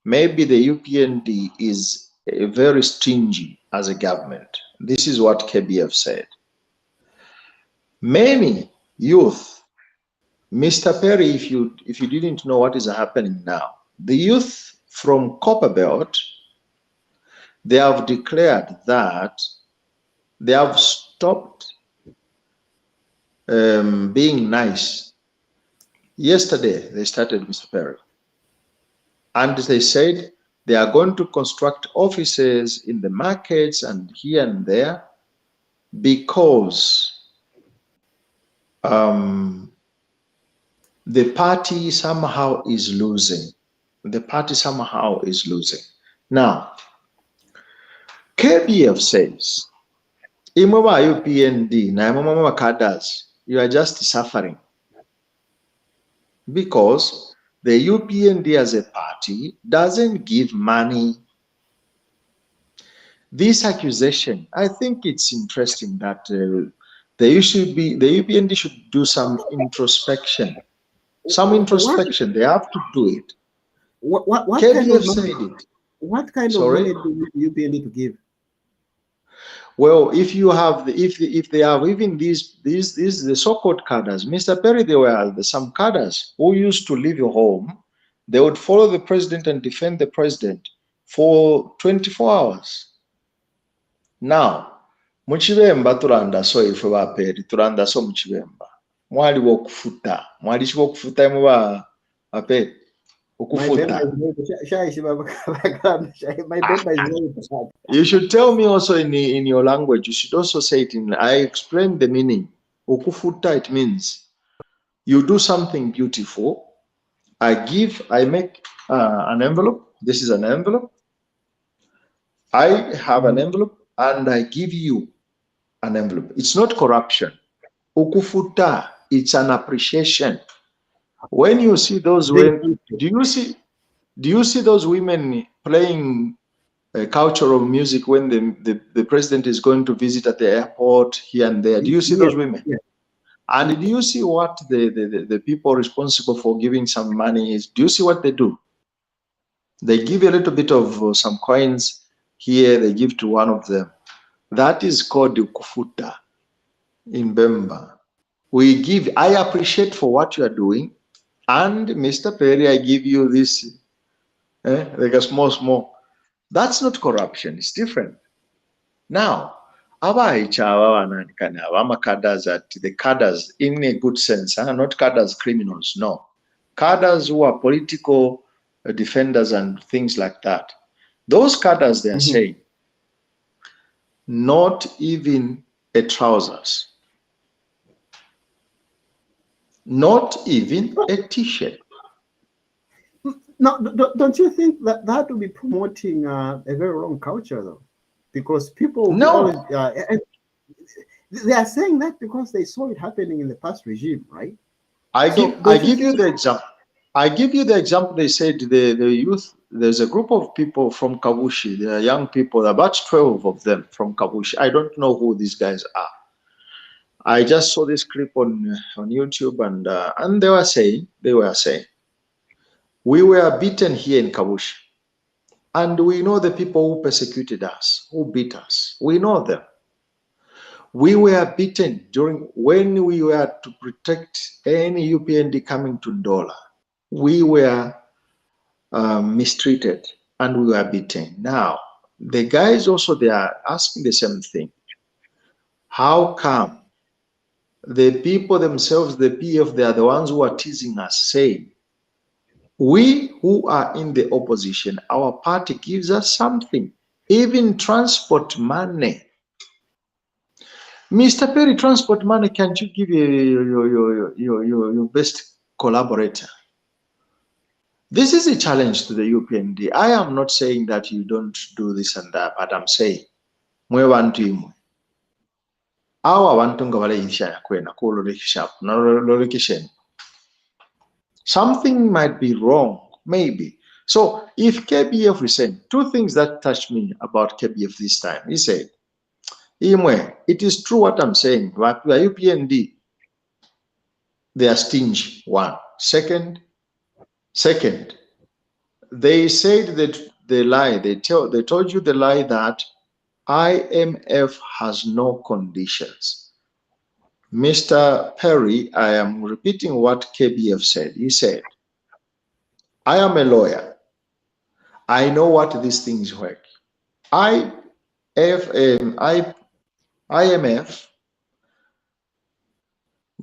maybe the UPND is very stingy as a government. This is what KBF said. Many youth, Mr. Perry, if you didn't know what is happening now, the youth from Copperbelt, they have declared that they have stopped being nice. Yesterday, they started, Mr. Perry. And they said they are going to construct offices in the markets and here and there, because the party somehow is losing. The party somehow is losing. Now, KBF says, UPND, you are just suffering, because the UPND as a party doesn't give money. This accusation, I think it's interesting that the UPND should do some introspection. Some introspection, they have to do it. What KBF said it. What kind of money do UPND to give? Well, if you have, if they have even these the so-called cadres, Mr. Perry, there were some cadres who used to leave your home. They would follow the president and defend the president for 24 hours. Now, muchibemba turanda so ife ba Perry turanda so muchibemba. Mwali wokufuta, mwali chiwokufuta mu ba Perry. You should tell me also in your language. You should also say it in. I explain the meaning. Ukufuta, it means you do something beautiful. I make an envelope. This is an envelope. I have an envelope and I give you an envelope. It's not corruption. Ukufuta, it's an appreciation. When you see those women, do you see those women playing cultural music when the president is going to visit at the airport here and there? Do you see those women? Yeah. And do you see what the people responsible for giving some money is? Do you see what they do? They give a little bit of some coins here. They give to one of them. That is called ukufuta in Bemba. We give. I appreciate for what you are doing. And Mr. Perry, I give you this, like a small. That's not corruption. It's different. Now, cadres, at the cadres in a good sense, not cadres criminals, no. Cadres who are political defenders and things like that. Those cadres, they are saying, not even a trousers, not even a t-shirt. Now, don't you think that that would be promoting a very wrong culture, though? Because people will always, and they are saying that because they saw it happening in the past regime, right? I give you the example. I give you the example. They said the youth, there's a group of people from Kabushi. They are young people, about 12 of them from Kabushi. I don't know who these guys are. I just saw this clip on YouTube, and they were saying, we were beaten here in Kabushi, and we know the people who persecuted us, who beat us. We know them. We were beaten when we were to protect any UPND coming to Ndola. We were mistreated and we were beaten. Now, the guys also, they are asking the same thing. How come the people themselves, the PF, they are the ones who are teasing us, saying, we who are in the opposition, our party gives us something, even transport money. Mr. Perry, transport money, can't you give your best collaborator? This is a challenge to the UPND. I am not saying that you don't do this and that, but I'm saying, mwe wantu imwe. Awa wantu nga waleisha ya kwena kulolekisheni. Something might be wrong, maybe. So if KBF is saying, two things that touched me about KBF this time. He said, Imwe, it is true what I'm saying, but we are UPND, they are stingy, one. Second, they said that the lie, they told you the lie that IMF has no conditions. Mr. Perry, I am repeating what KBF said. He said, I am a lawyer. I know what these things work. IMF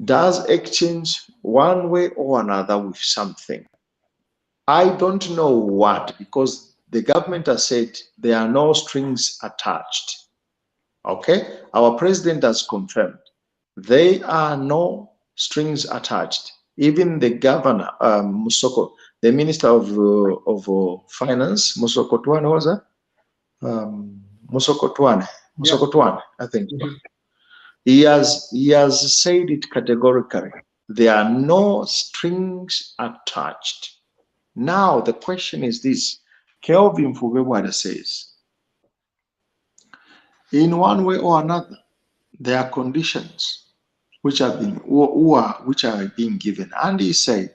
does exchange one way or another with something. I don't know what, because the government has said there are no strings attached. Okay? Our president has confirmed there are no strings attached. Even the governor, Musoko, the minister of finance, Musoko Twane, was that? Musoko Twane, I think. He has said it categorically. There are no strings attached. Now the question is this: Kelvin Fubewada says, in one way or another, there are conditions which are being given, and he said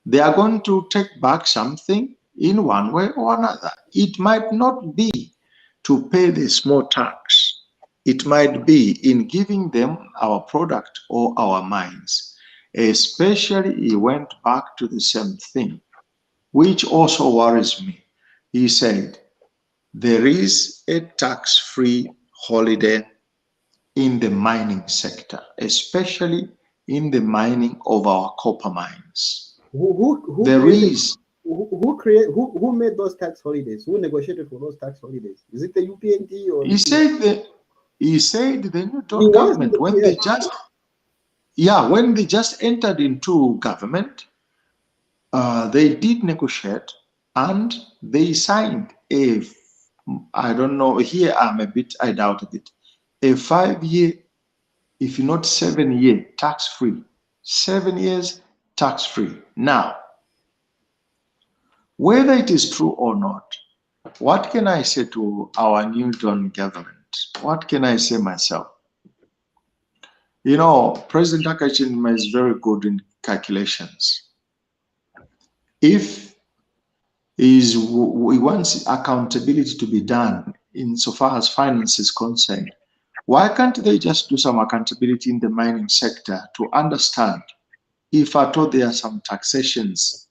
they are going to take back something in one way or another. It might not be to pay the small tax. It might be in giving them our product or our mines. Especially, he went back to the same thing, which also worries me. He said, there is a tax-free holiday in the mining sector, especially in the mining of our copper mines. Who made those tax holidays? Who negotiated for those tax holidays? Is it the UPND or? He said the new government, when they just entered into government, they did negotiate and they signed I don't know, here I doubt a bit, a 5-year, if not 7-year, tax-free. 7 years tax-free. Now, whether it is true or not, what can I say to our new Dawn government? What can I say myself? You know, President Takachima is very good in calculations. If he wants accountability to be done insofar as finance is concerned, why can't they just do some accountability in the mining sector to understand if at all there are some taxations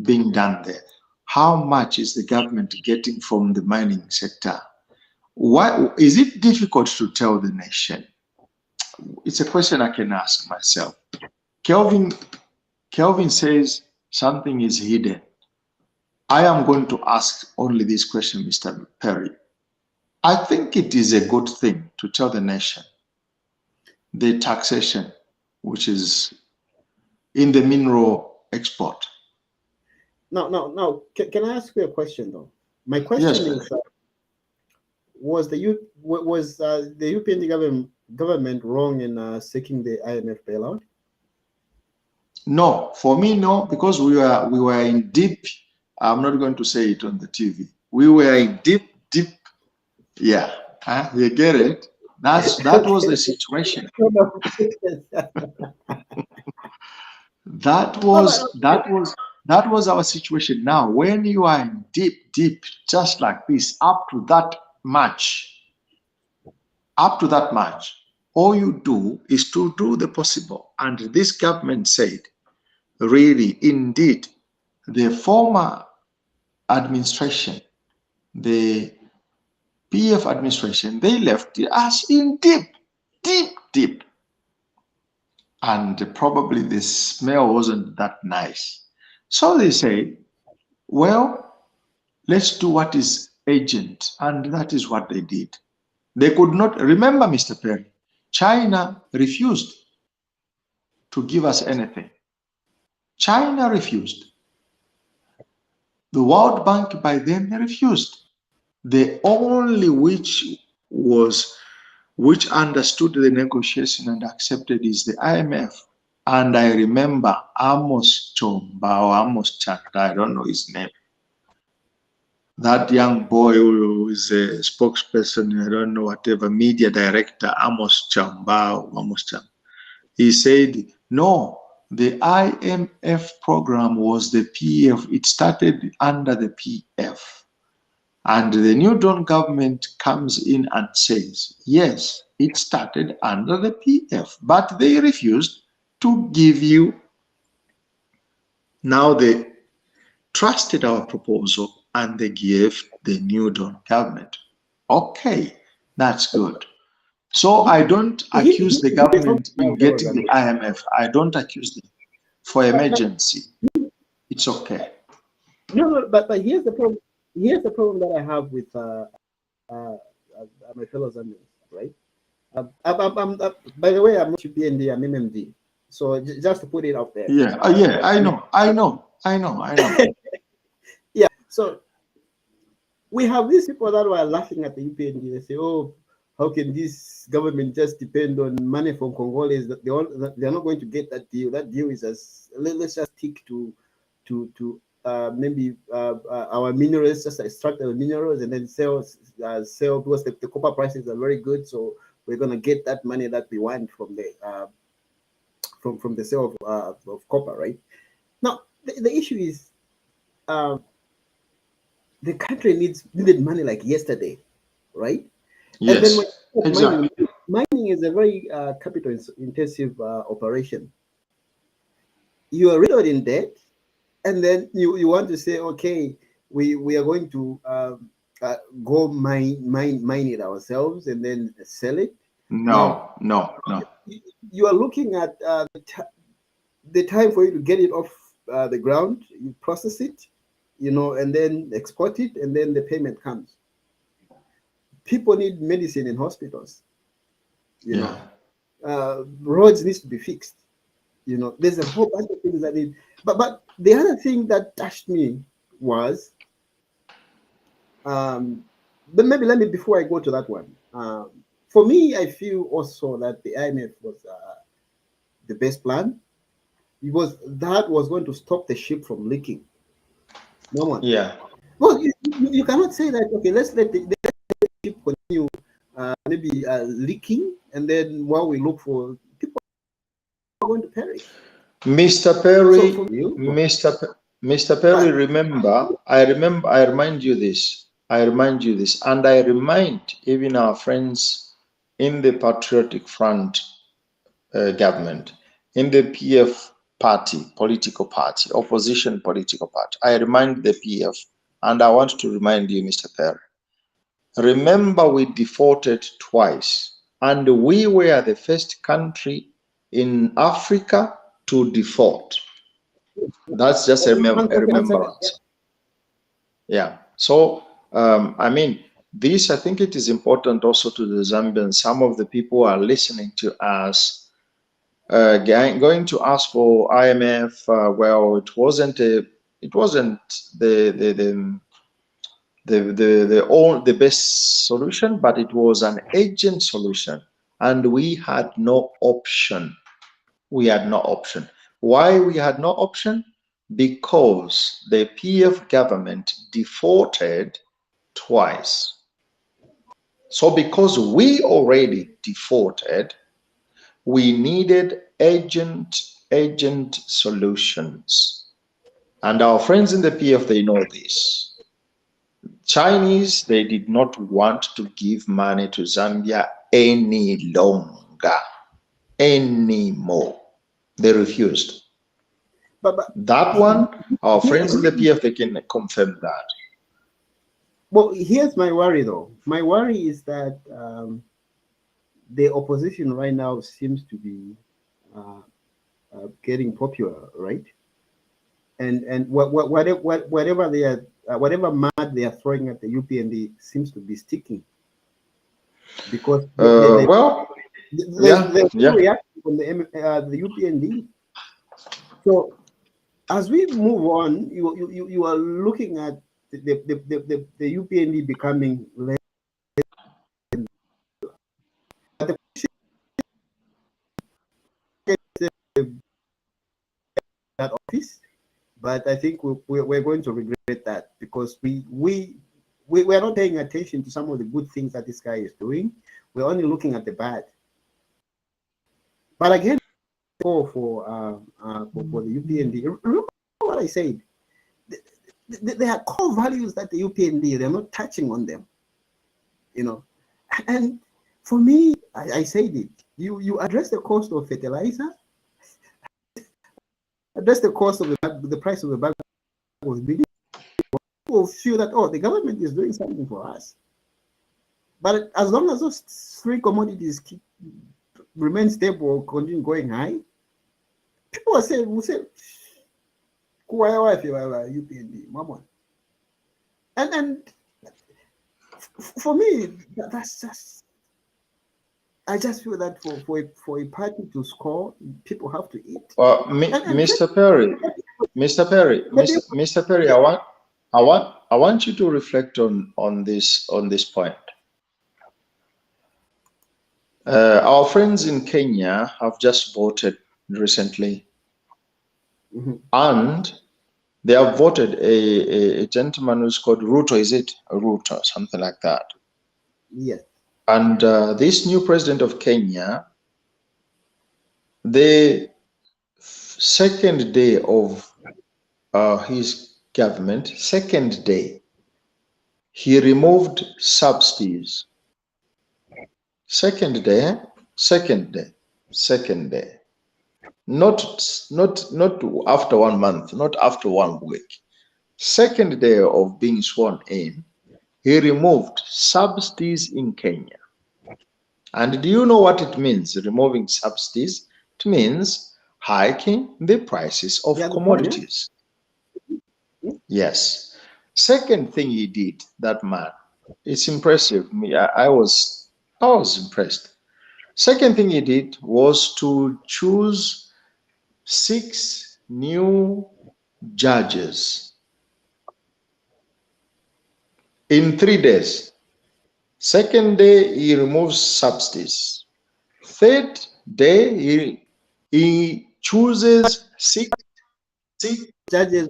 being done there? How much is the government getting from the mining sector? why is it difficult to tell the nation? It's a question I can ask myself. Kelvin says something is hidden. I am going to ask only this question, Mr. Perry. I think it is a good thing to tell the nation the taxation, which is in the mineral export. No. Can I ask you a question though? My question is, was the European government wrong in seeking the IMF bailout? No, for me, no, because we were in deep. I'm not going to say it on the TV. We were in deep. Yeah, you get it. That was the situation. That was our situation. Now, when you are in deep, just like this, up to that much, all you do is to do the possible. And this government said, really, indeed, the former administration, the PF administration, they left us in deep. And probably the smell wasn't that nice. So they say, well, let's do what is urgent. And that is what they did. They could not, remember, Mr. Perry, China refused to give us anything. China refused. The World Bank by then refused. The only which understood the negotiation and accepted is the IMF. And I remember Amos Chomba or Amos Chakra, I don't know his name. That young boy who is a spokesperson, I don't know, whatever, media director, Amos Chamba. He said, no, the IMF program was the PF. It started under the PF. And the New Dawn government comes in and says, yes, it started under the PF, but they refused to give you. Now they trusted our proposal and they gave the New Dawn government. Okay, that's good. So I don't accuse the government in getting the IMF. I don't accuse them for emergency. It's okay. No, but here's the problem. Here's the problem that I have with my fellow Zambians, right? By the way, I'm not UPND, I'm MMD. So just to put it out there. Yeah, I know. Yeah, so we have these people that were laughing at the UPND. They say, oh, how can this government just depend on money from Congolese? They're not going to get that deal. That deal is let's just stick to maybe our minerals, just extract our minerals and then sell because the copper prices are very good. So we're gonna get that money that we want from the from the sale of copper, right? Now the issue is the country needed money like yesterday, right? Yes, and then exactly. Mining is a very capital intensive operation. You are riddled in debt, and then you want to say, okay, we are going to go mine it ourselves and then sell it. No. You are looking at the time for you to get it off the ground. You process it, and then export it, and then the payment comes. People need medicine in hospitals. Roads needs to be fixed. There's a whole bunch of things that need. But the other thing that touched me was, but maybe let me before I go to that one. For me, I feel also that the IMF was the best plan, because that was going to stop the ship from leaking. No one. Yeah. Well, you cannot say that. Okay, let's let the ship continue, maybe leaking, and then while we look for people are going to perish. Mr. Perry, So Mr. Perry, I remind you this, and I remind even our friends in the Patriotic Front government, in the PF party, political party, opposition political party. I remind the PF, and I want to remind you, Mr. Perry, Remember, we defaulted twice, and we were the first country in Africa to default. That's just a remembrance. Yeah. So, I mean, this, I think it is important also to the Zambians. Some of the people who are listening to us, going to ask for IMF. Well, it wasn't the best solution, but it was an agent solution, and we had no option. We had no option. Why we had no option? Because the PF government defaulted twice. So because we already defaulted, we needed agent solutions. And our friends in the PF, they know this. Chinese, they did not want to give money to Zambia any longer, anymore. They refused. But that one, our friends in the PF, they can confirm that. Well, here's my worry, though. My worry is that the opposition right now seems to be getting popular, right? And whatever they are, whatever mud they are throwing at the UPND seems to be sticking, because they react from the UPND. So as we move on, you are looking at the UPND becoming less. That office, but I think we're going to regret that, because we are not paying attention to some of the good things that this guy is doing. We're only looking at the bad. But again, for the UPND, remember what I said. There are core values that the UPND, they're not touching on them, you know. And for me, I said it. You address the cost of fertilizer, address the cost of the price of the bag was big. People feel that, oh, the government is doing something for us. But as long as those three commodities remain stable or continue going high, people will say, UPND, mama. And for me, that's just, I just feel that for a party to score, people have to eat. Well, Mr. Perry, I want you to reflect on this point. Our friends in Kenya have just voted recently, and they have voted a gentleman who's called Ruto. Is it Ruto, something like that? Yes. And this new president of Kenya, the second day of his government, second day, he removed subsidies. Second day. Not after 1 month, not after 1 week. Second day of being sworn in, he removed subsidies in Kenya. And do you know what it means, removing subsidies? It means hiking the prices of commodities. Yes. Second thing he did, that man, it's impressive. I was impressed. Second thing he did was to choose 6 new judges in 3 days. Second day, he removes subsidies. Third day, he chooses 6 judges.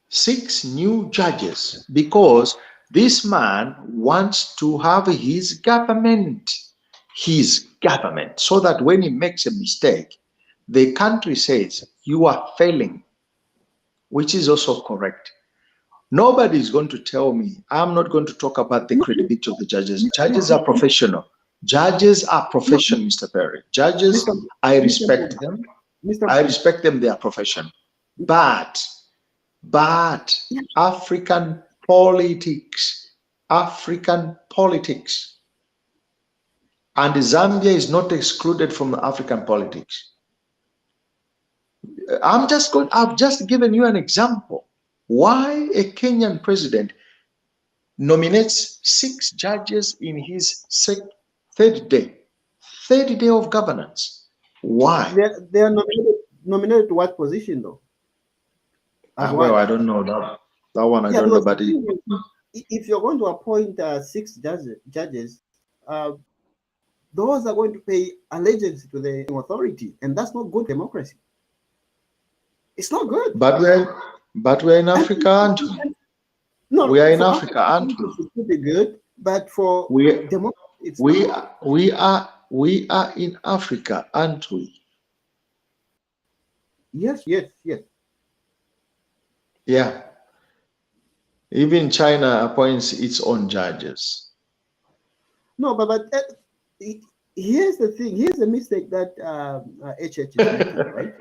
6 new judges, because this man wants to have his government, so that when he makes a mistake, the country says, you are failing, which is also correct. Nobody is going to tell me. I'm not going to talk about the credibility of the judges. Judges are professional. Judges are professional, Mr. Perry. Judges, I respect them. I respect them. They are professional. But African politics. African politics. And Zambia is not excluded from African politics. I've just given you an example. Why a Kenyan president nominates 6 judges in his third day of governance. Why? They are nominated to what position though? Well, I don't know that one. I don't know, but if you're going to appoint 6 judges, those are going to pay allegiance to the authority, and that's not good democracy. It's not good. But we're in Africa, aren't we? No, we are in Africa, aren't we? It could be good, but for democracy, we are in Africa, aren't we? Yes. Yeah. Even China appoints its own judges. No, but here's the thing. Here's the mistake that HH is making, right?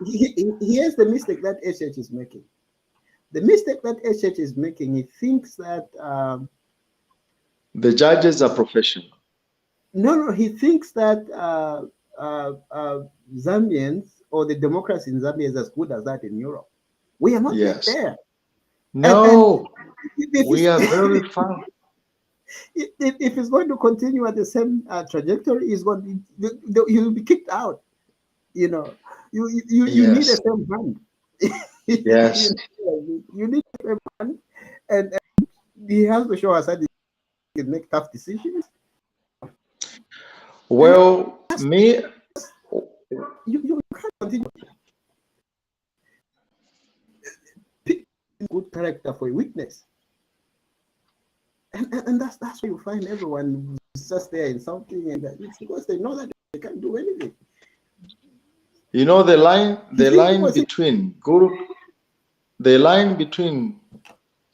Here's the mistake that HH is making. The mistake that HH is making, he thinks that the judges are professional. No, he thinks that Zambians or the democracy in Zambia is as good as that in Europe. We are not yet there. No, we are very far. If it's going to continue at the same trajectory, you'll be kicked out. You know, you need a same hand. Yes. You need a same hand, and he has to show us that he can make tough decisions. Well, you can't continue. Pick good character for a weakness. And that's why you find everyone just there insulting, and it's because they know that they can't do anything. You know, the line between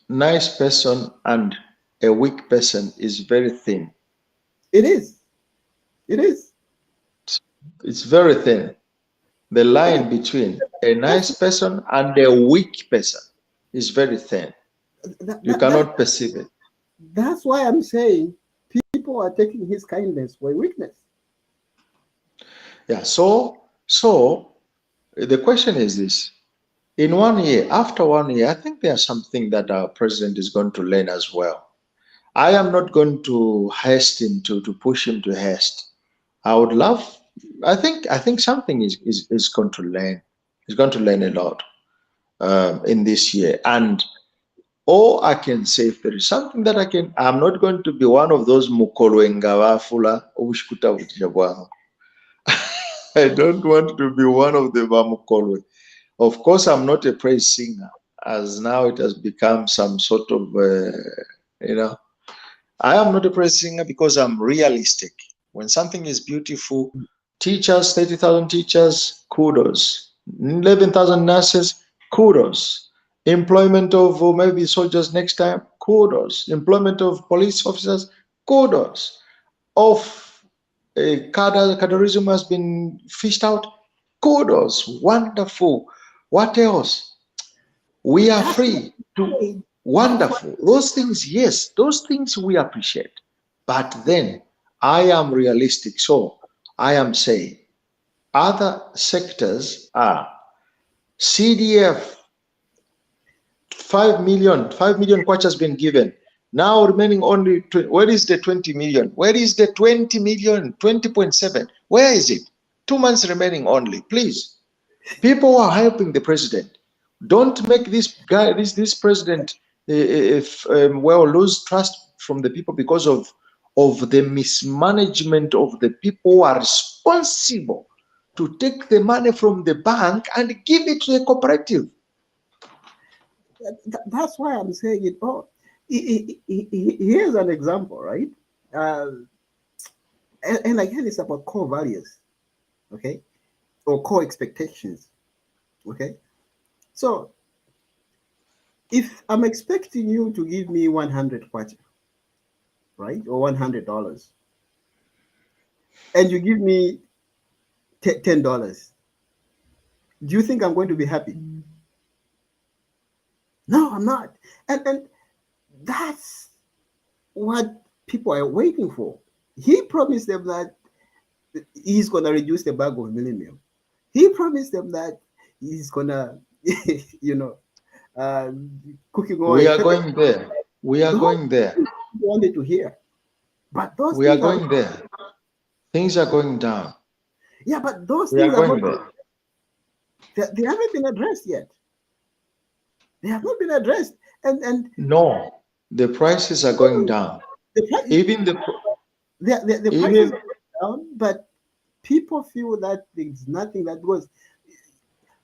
nice person and a weak person is very thin. It is. It's very thin. The line between a nice person and a weak person is very thin. You cannot perceive it. That's why I'm saying people are taking his kindness for a weakness. Yeah, so the question is this. In 1 year, after 1 year, I think there's something that our president is going to learn as well. I am not going to haste him to push him to haste. I think something is going to learn. He's going to learn a lot in this year. And all I can say, if there is something that I'm not going to be one of those mukolwengawafula ubushikuta butijabwangu. I don't want to be one of the mukolwe. Of course, I'm not a praise singer, as now it has become some sort of, I am not a praise singer because I'm realistic. When something is beautiful, teachers, 30,000 teachers, kudos. 11,000 nurses, kudos. Employment of maybe soldiers next time, kudos. Employment of police officers, kudos. Cadreism has been fished out, kudos. Wonderful. What else? We are free to, wonderful. Those things, yes, those things we appreciate. But then I am realistic. So I am saying other sectors are CDF, 5 million kwacha has been given. Now remaining only, where is the 20 million? Where is the 20 million, 20.7? Where is it? 2 months remaining only, please. People are helping the president. Don't make this guy, this president, lose trust from the people because of the mismanagement of the people who are responsible to take the money from the bank and give it to a cooperative. That's why I'm saying it. Oh, here's an example, right? And again, it's about core values, okay, or core expectations, okay. So, if I'm expecting you to give me 100 kwacha, right, or $100, and you give me $10, do you think I'm going to be happy? No, I'm not. And that's what people are waiting for. He promised them that he's gonna reduce the bag of millennium. He promised them that he's gonna, you know, uh, cooking We oil. are going there. We are Those going there. things we wanted to hear, but those We are things are going there. Things are going down. yeah, but those We things are are not. going there. They haven't been addressed yet. They have not been addressed, and No, the prices are going down. the price, Even the the prices even are going down, but people feel that there's nothing that goes.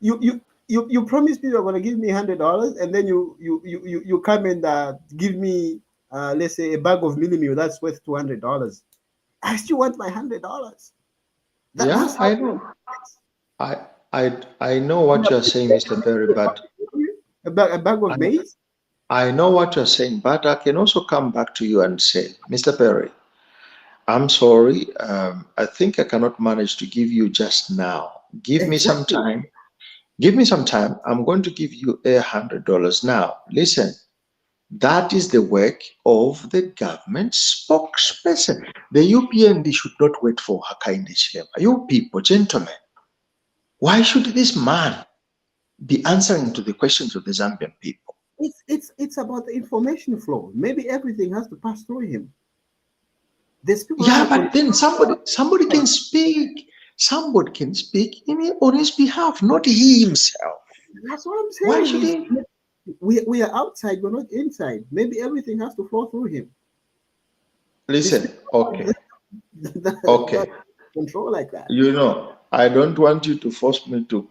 You promise me you're gonna give me $100, and then you come and give me let's say a bag of mini meal that's worth $200. I still want my $100. yeah, That's how I know. I I know what you're saying, Mr. Perry, but a bag of I, maize. I know what you're saying, but I can also come back to you and say, Mr. Perry, I'm sorry. I think I cannot manage to give you just now. Give me some Exactly. time. Give me some time. I'm going to give you $100 now. Listen, that is the work of the government spokesperson. The UPND should not wait for her kind of You people, gentlemen, why should this man be answering to the questions of the Zambian people? It's about the information flow. Maybe everything has to pass through him. There's people that Yeah, are but then somebody can speak. Somebody can speak on his behalf, not he himself. that's what I'm Why saying. should Is he? we are outside, we're not inside. Maybe everything has to flow through him. These Listen, people okay, that okay. control like that. You know, I don't want you to force me to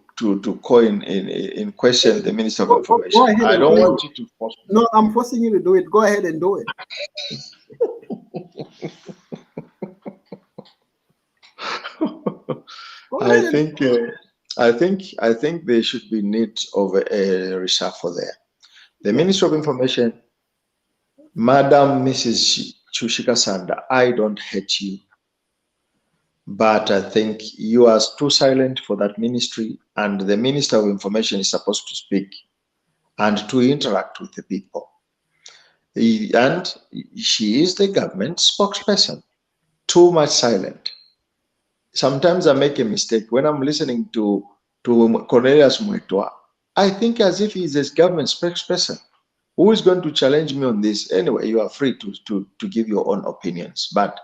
coin in question the Minister of Go Information. ahead I and don't do want it. you to force No, I'm forcing you to do it. Go ahead and do it. me. Go I ahead and think I think there should be need of a reshuffle there. The yeah. Minister of Information, Madam Mrs. Chushika Sanda, I don't hate you, but I think you are too silent for that ministry, and the Minister of Information is supposed to speak and to interact with the people. And she is the government spokesperson. Too much silent. Sometimes I make a mistake when I'm listening to Cornelius Muetwa. I think as if he's a government spokesperson. Who is going to challenge me on this? Anyway, you are free to give your own opinions. But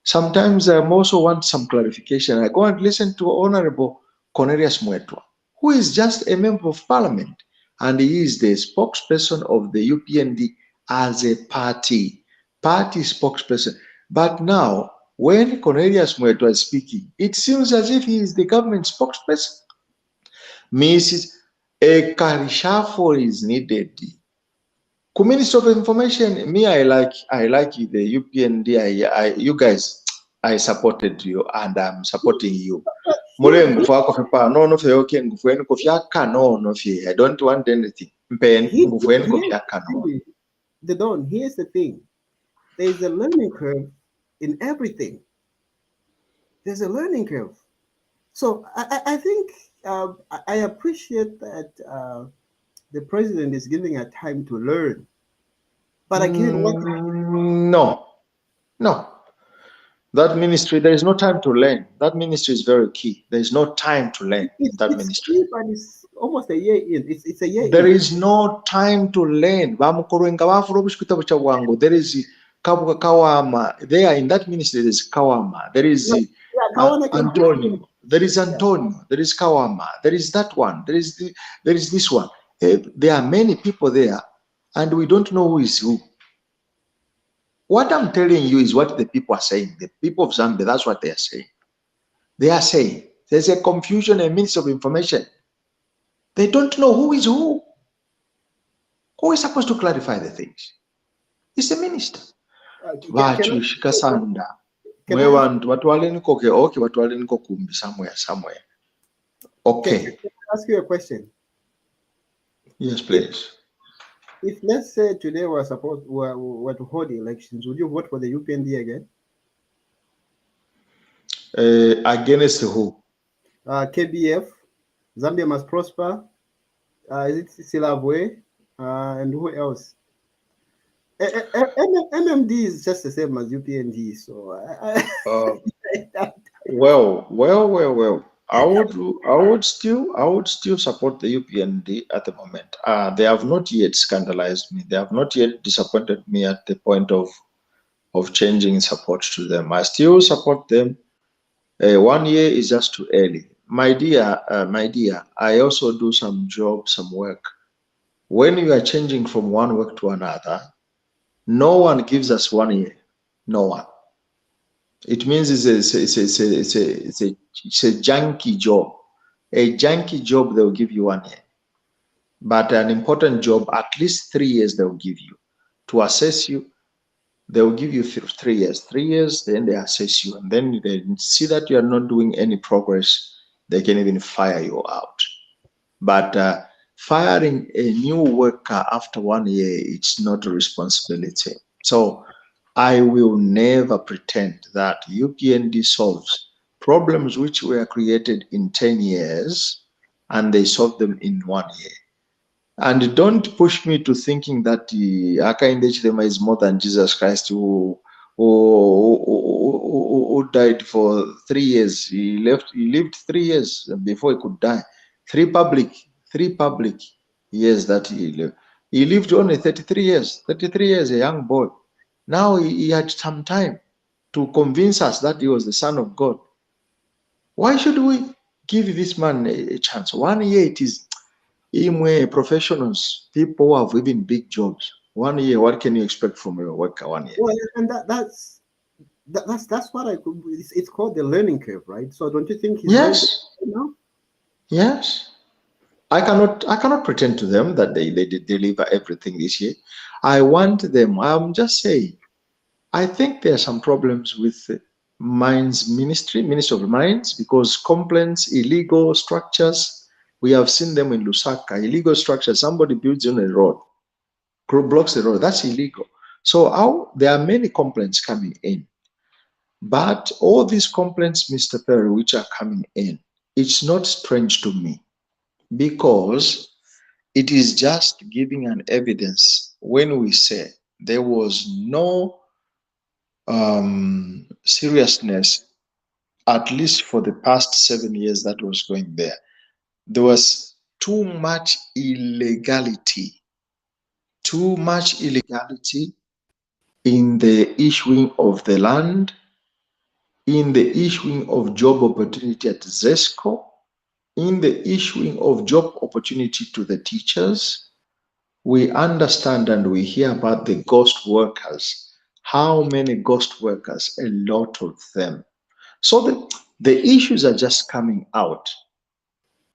sometimes I also want some clarification. I go and listen to Honorable Cornelius Muetwa, who is just a member of parliament, and he is the spokesperson of the UPND as a party spokesperson. But now, when Cornelius Muetwa is speaking, it seems as if he is the government spokesperson. Mrs. A reshuffle is needed. Minister of Information, me, I like the UPND. You guys, I supported you and I'm supporting you. But Mule here, ngufu wako fepa no no fe okay ngufu yenu kofyaka no no fe. I don't want anything. Mpen here, ngufu yenu here, kofyaka no. the Don. Here's the thing. There's a learning curve in everything. There's a learning curve. So I think I appreciate that the president is giving her time to learn. But again, what No, no. That ministry, there is no time to learn. That ministry is very key. There is no time to learn in that it's ministry. key, but it's almost a year in. It's a year There in. is no time to learn. Bamukorenga bafurobushi kitabu cha wangu. There is Kawama. There in that ministry there is Kawama. There is Yeah, yeah, Kawana can teach him. Antonio. There is Yeah. Antonio. There is Kawama. There is that one. There is this one. There are many people there, and we don't know who is who. What I'm telling you is what the people are saying. The people of Zambia, that's what they are saying. They are saying there's a confusion in Ministry of Information. They don't know who is who. Who is supposed to clarify the things? It's the minister. Can Vachushika Sanda. can I ask Watwale niko okay, watwale niko kumbi somewhere. can Okay. I ask you a question? Yes, If please. if let's say today we're to hold elections, would you vote for the UPND again? Against who? KBF, Zambia must prosper. Is it Silabwe? And who else? MMD is just the same as UPND, so Uh, well. I would still support the UPND at the moment. They have not yet scandalized me. They have not yet disappointed me at the point of changing support to them. I still support them. 1 year is just too early, my dear. My dear, I also do some job, some work. When you are changing from one work to another, no one gives us 1 year. No one. It means it's a junky job. A junky job, they'll give you 1 year. But an important job, at least 3 years they'll give you. To assess you, they'll give you 3 years. 3 years, then they assess you. And then they see that you are not doing any progress, they can even fire you out. But firing a new worker after 1 year, it's not a responsibility. So I will never pretend that UPND solves problems which were created in 10 years and they solve them in 1 year. And don't push me to thinking that the Hakainde Chilema is more than Jesus Christ who died for 3 years. He lived 3 years before he could die. Three public, three public years that he lived. He lived only 33 years. 33 years, a young boy. Now he had some time to convince us that he was the Son of God. Why should we give this man a chance? 1 year it is. Imwe professionals, people who have even big jobs. 1 year, what can you expect from a worker 1 year? well, and that's what I could. It's called the learning curve, right? So don't you think he's learned Yes, now? yes. I cannot pretend to them that they deliver everything this year. I want them. I'm just saying. I think there are some problems with mines ministry of mines, because complaints, illegal structures. We have seen them in Lusaka. Illegal structures. Somebody builds on a road, blocks the road. That's illegal. So there are many complaints coming in. But all these complaints, Mr. Perry, which are coming in, it's not strange to me, because it is just giving an evidence when we say there was no seriousness, at least for the past 7 years that was going there. There was too much illegality in the issuing of the land, in the issuing of job opportunity at ZESCO, in the issuing of job opportunity to the teachers. We understand and we hear about the ghost workers. How many ghost workers? A lot of them. So the issues are just coming out,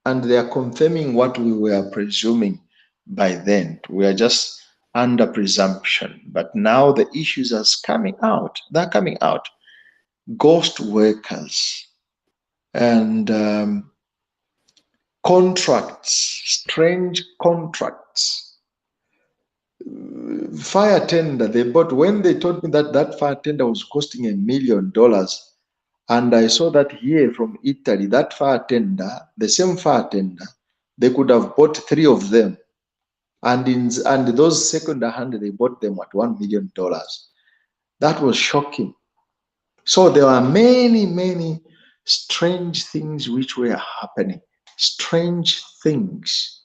and they are confirming what we were presuming by then. We are just under presumption. But now the issues are coming out. They're coming out. Ghost workers and contracts, strange contracts. Fire tender they bought. When they told me that that fire tender was costing $1 million, and I saw that here from Italy, that fire tender, the same fire tender, they could have bought 3 of them, and those second hand they bought them at $1 million. That was shocking. So there are many strange things which were happening. Strange things.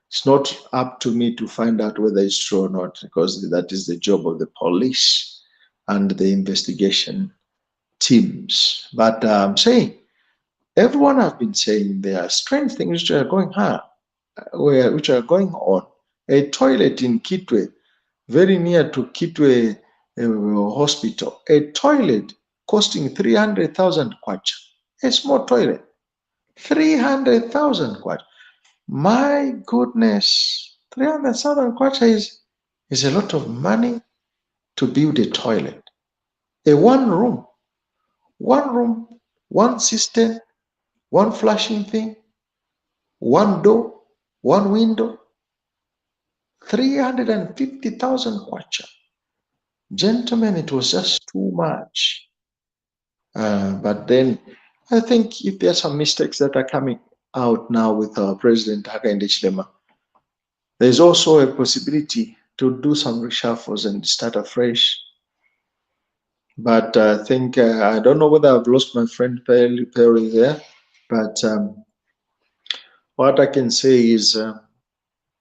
It's not up to me to find out whether it's true or not, because that is the job of the police and the investigation teams. But I'm saying, everyone has been saying there are strange things which are going on. Which are going on. A toilet in Kitwe, very near to Kitwe Hospital, a toilet costing 300,000 kwacha. A small toilet, 300,000 kwacha. My goodness, 300,000 kwacha is a lot of money to build a toilet. A one room, one system, one flashing thing, one door, one window, 350,000 kwacha. Gentlemen, it was just too much. But then I think if there are some mistakes that are coming out now with our President Hakainde Hichilema, There's also a possibility to do some reshuffles and start afresh. But I think, I don't know whether I've lost my friend Perry there, but what I can say is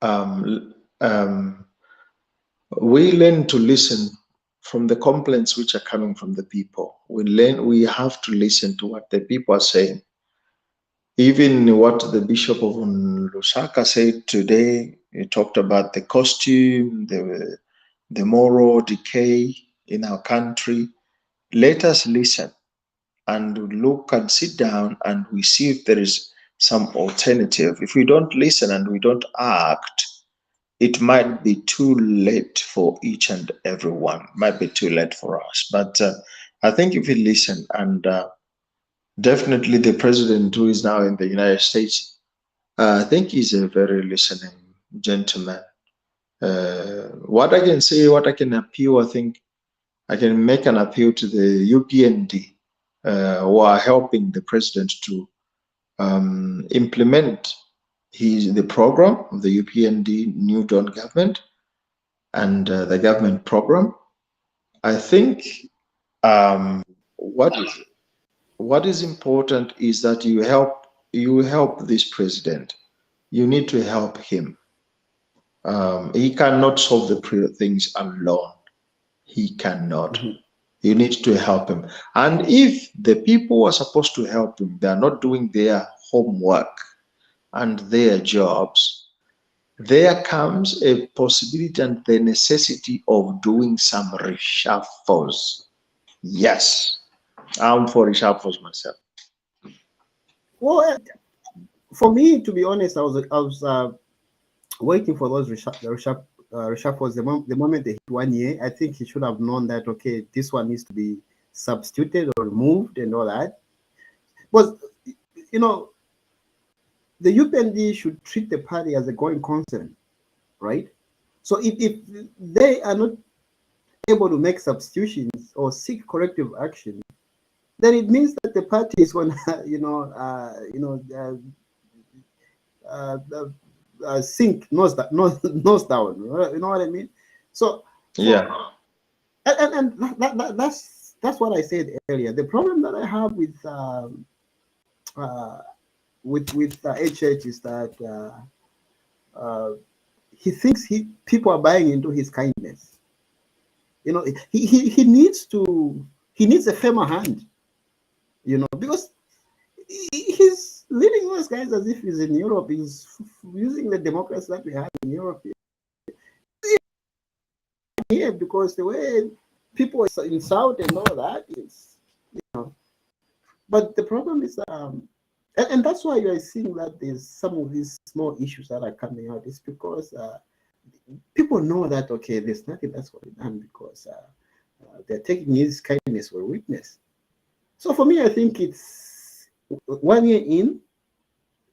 um, um, we learn to listen from the complaints which are coming from the people. We have to listen to what the people are saying. Even what the Bishop of Lusaka said today, he talked about the costume, the moral decay in our country. Let us listen and look and sit down and we see if there is some alternative. If we don't listen and we don't act, it might be too late for each and everyone. It might be too late for us. But I think if we listen, and definitely the president who is now in the United States, I think he's a very listening gentleman. What I can say, what I can appeal, I think I can make an appeal to the UPND who are helping the president to implement the program of the UPND New Dawn government and the government program. I think what is important is that you help this president. You need to help him. He cannot solve the things alone. He cannot. Mm-hmm. You need to help him. And if the people who are supposed to help him, they are not doing their homework and their jobs, there comes a possibility and the necessity of doing some reshuffles. Yes, I'm for reshuffles myself. Well, for me, to be honest, I was waiting for those reshuffles. The moment they hit 1 year, I think he should have known that, okay, this one needs to be substituted or removed and all that. But, you know, the UPND should treat the party as a going concern, right? So if they are not able to make substitutions or seek corrective action, then it means that the party is going to, sink nose down. You know what I mean? So Yeah. And that's what I said earlier. The problem that I have with HH is that he thinks people are buying into his kindness. You know, he needs a firmer hand. You know, because he's leading those guys as if he's in Europe. He's using the democracy that we have in Europe here, because the way people in South and all that is, you know. But the problem is, and that's why you are seeing that there's some of these small issues that are coming out. It's because people know that, okay, there's nothing that's going on, because they're taking his kindness for weakness. So for me, I think it's 1 year in,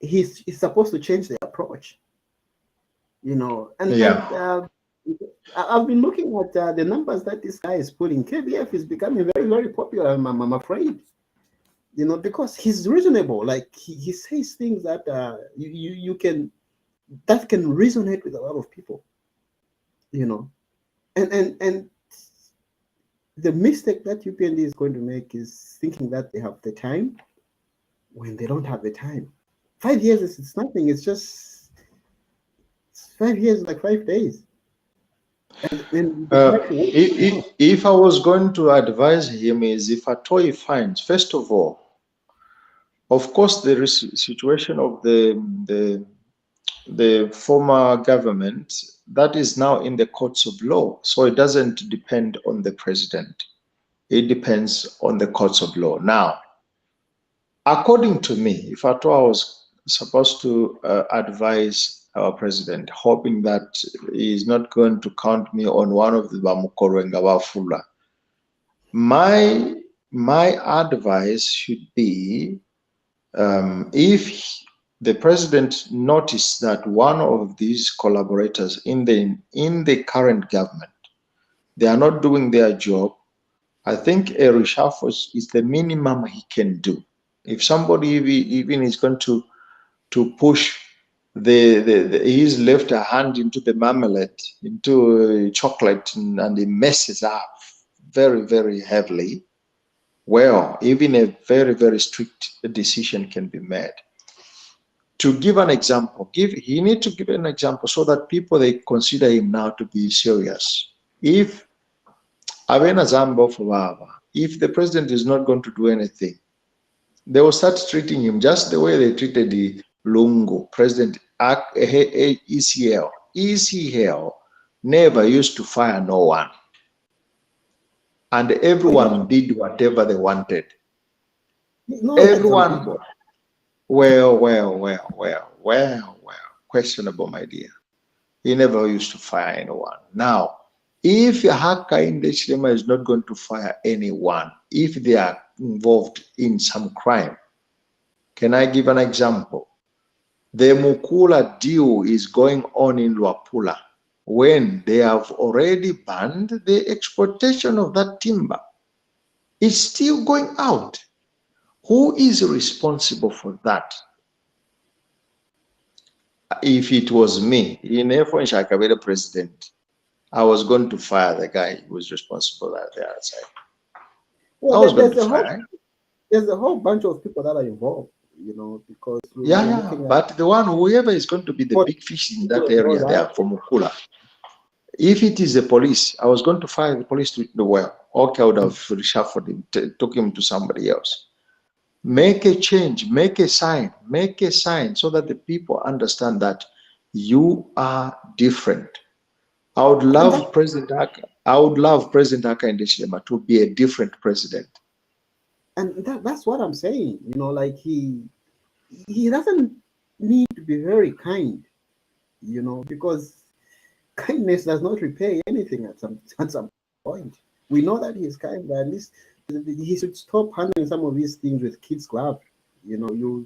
he's supposed to change the approach, you know. And I've been looking at the numbers that this guy is putting. KBF is becoming very, very popular, I'm afraid, you know, because he's reasonable. Like he says things that that can resonate with a lot of people, you know. And the mistake that UPND is going to make is thinking that they have the time when they don't have the time. 5 years it's nothing. It's just 5 years, like 5 days. If I was going to advise him, is if at all he finds, first of all, of course, there is a situation of the former government that is now in the courts of law. So it doesn't depend on the president. It depends on the courts of law. Now, according to me, if at all I was supposed to advise our president, hoping that he's not going to count me on one of the Bamukorenga Wafula, my advice should be, if the president noticed that one of these collaborators in the current government, they are not doing their job, I think a reshuffle is the minimum he can do. If somebody even is going to push he's left a hand into the marmalade, into chocolate, and he messes up very, very heavily. Well, even a very, very strict decision can be made. To give an example, he need to give an example so that people, they consider him now to be serious. If Avena Zambo Fubaba, if the president is not going to do anything, they will start treating him just the way they treated the Lungu, President ECL. ECL never used to fire no one. And everyone did whatever they wanted. Everyone, well, questionable, my dear. He never used to fire anyone. Now, if Hakainde Hichilema is not going to fire anyone, if they are involved in some crime, can I give an example? The Mukula deal is going on in Luapula when they have already banned the exportation of that timber. It's still going out. Who is responsible for that? If it was me, in Efon Shakabeda president, I was going to fire the guy who was responsible at the other side. Well, I was going to fire. There's a whole bunch of people that are involved, you know, because but the one, whoever is going to be the big fish in that area there for Mukula, if it is the police, I was going to fire the police to the well. Okay, I would have reshuffled him, took him to somebody else. Make a change, make a sign so that the people understand that you are different. I would love President Hakainde Hichilema to be a different president. And that's what I'm saying, you know, like he doesn't need to be very kind, you know, because kindness does not repay anything at some point. We know that he's kind, but at least he should stop handling some of these things with kids' club. You know,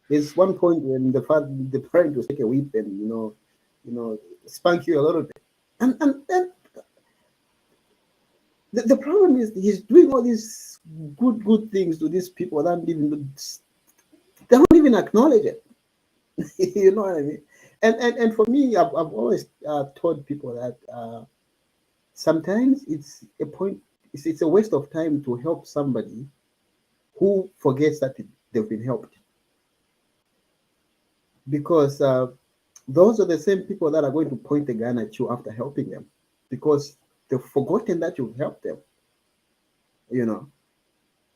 there's one point when the parent will take a whip and you know spank you a little bit, and then the problem is he's doing all these good things to these people that they don't even acknowledge it. You know what I mean? And for me, I've always told people that sometimes it's a waste of time to help somebody who forgets that they've been helped, because those are the same people that are going to point the gun at you after helping them, because they've forgotten that you've helped them, you know,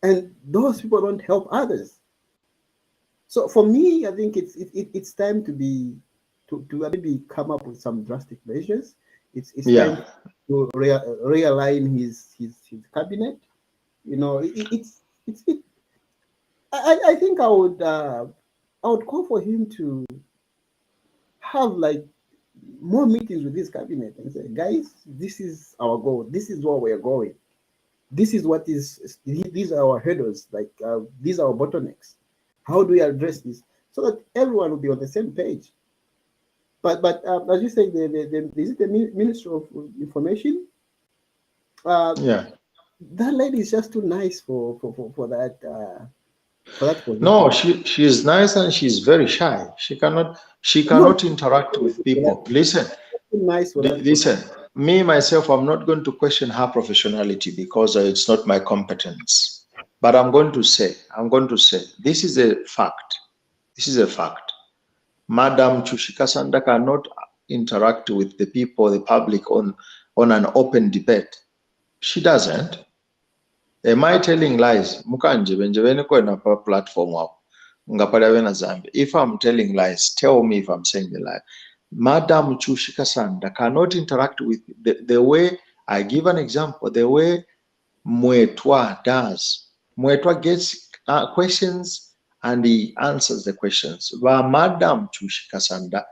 and those people don't help others. So for me, I think it's time to maybe come up with some drastic measures. It's time to realign his cabinet. You know, I think I would call for him to have like more meetings with his cabinet and say, guys, this is our goal. This is where we're going. This is what is. These are our hurdles. Like these are our bottlenecks. How do we address this so that everyone will be on the same page? But as you say, is it the Minister of Information? That lady is just too nice for that. For that position. No, she is nice and she's very shy. She cannot interact with people. Listen, me myself, I'm not going to question her professionality because it's not my competence. But I'm going to say, this is a fact. This is a fact. Madam Chushika Sanda cannot interact with the people, the public on an open debate. She doesn't. Am I telling lies? Platform. If I'm telling lies, tell me if I'm saying the lie. Madam Chushika Sanda cannot interact with the way, I give an example, the way Mwetwa does. Mwetwa gets questions and he answers the questions. But Madam Chushika Sanda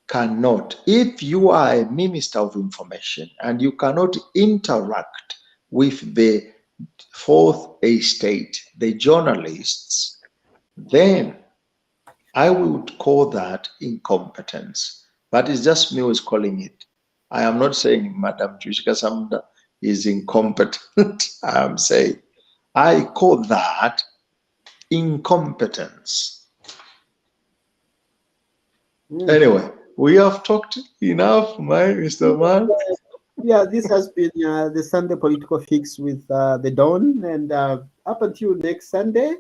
cannot. If you are a Minister of Information and you cannot interact with the fourth estate, the journalists, then I would call that incompetence. But it's just me who's calling it. I am not saying Madam Chushika Sanda is incompetent. I am saying I call that incompetence. Anyway, we have talked enough, Mr. Man. Yeah, this has been the Sunday Political Fix with the Don, and up until next Sunday,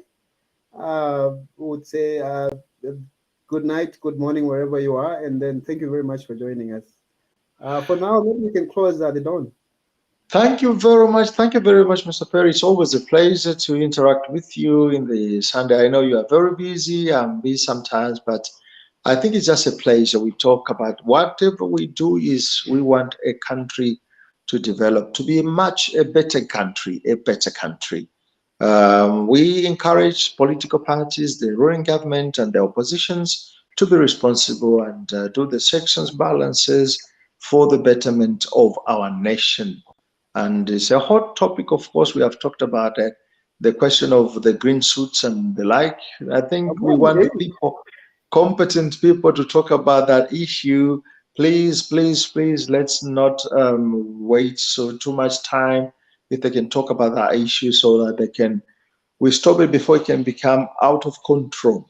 we would say good night, good morning, wherever you are, and then thank you very much for joining us. For now, maybe we can close the Don. Thank you very much. Thank you very much, Mr. Perry. It's always a pleasure to interact with you in the Sunday. I know you are very busy. I'm busy sometimes, but I think it's just a pleasure. We talk about whatever we do is we want a country to develop, to be a better country, a better country. We encourage political parties, the ruling government and the oppositions to be responsible and do the sections balances for the betterment of our nation. And it's a hot topic, of course. We have talked about the question of the green suits and the like. I think we want people, competent people, to talk about that issue. Please, please, please, let's not wait so too much time. If they can talk about that issue so that we stop it before it can become out of control.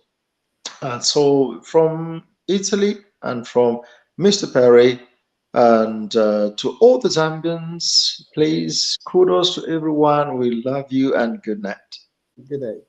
So from Italy and from Mr. Perry and to all the Zambians, please, kudos to everyone. We love you and good night. Good day.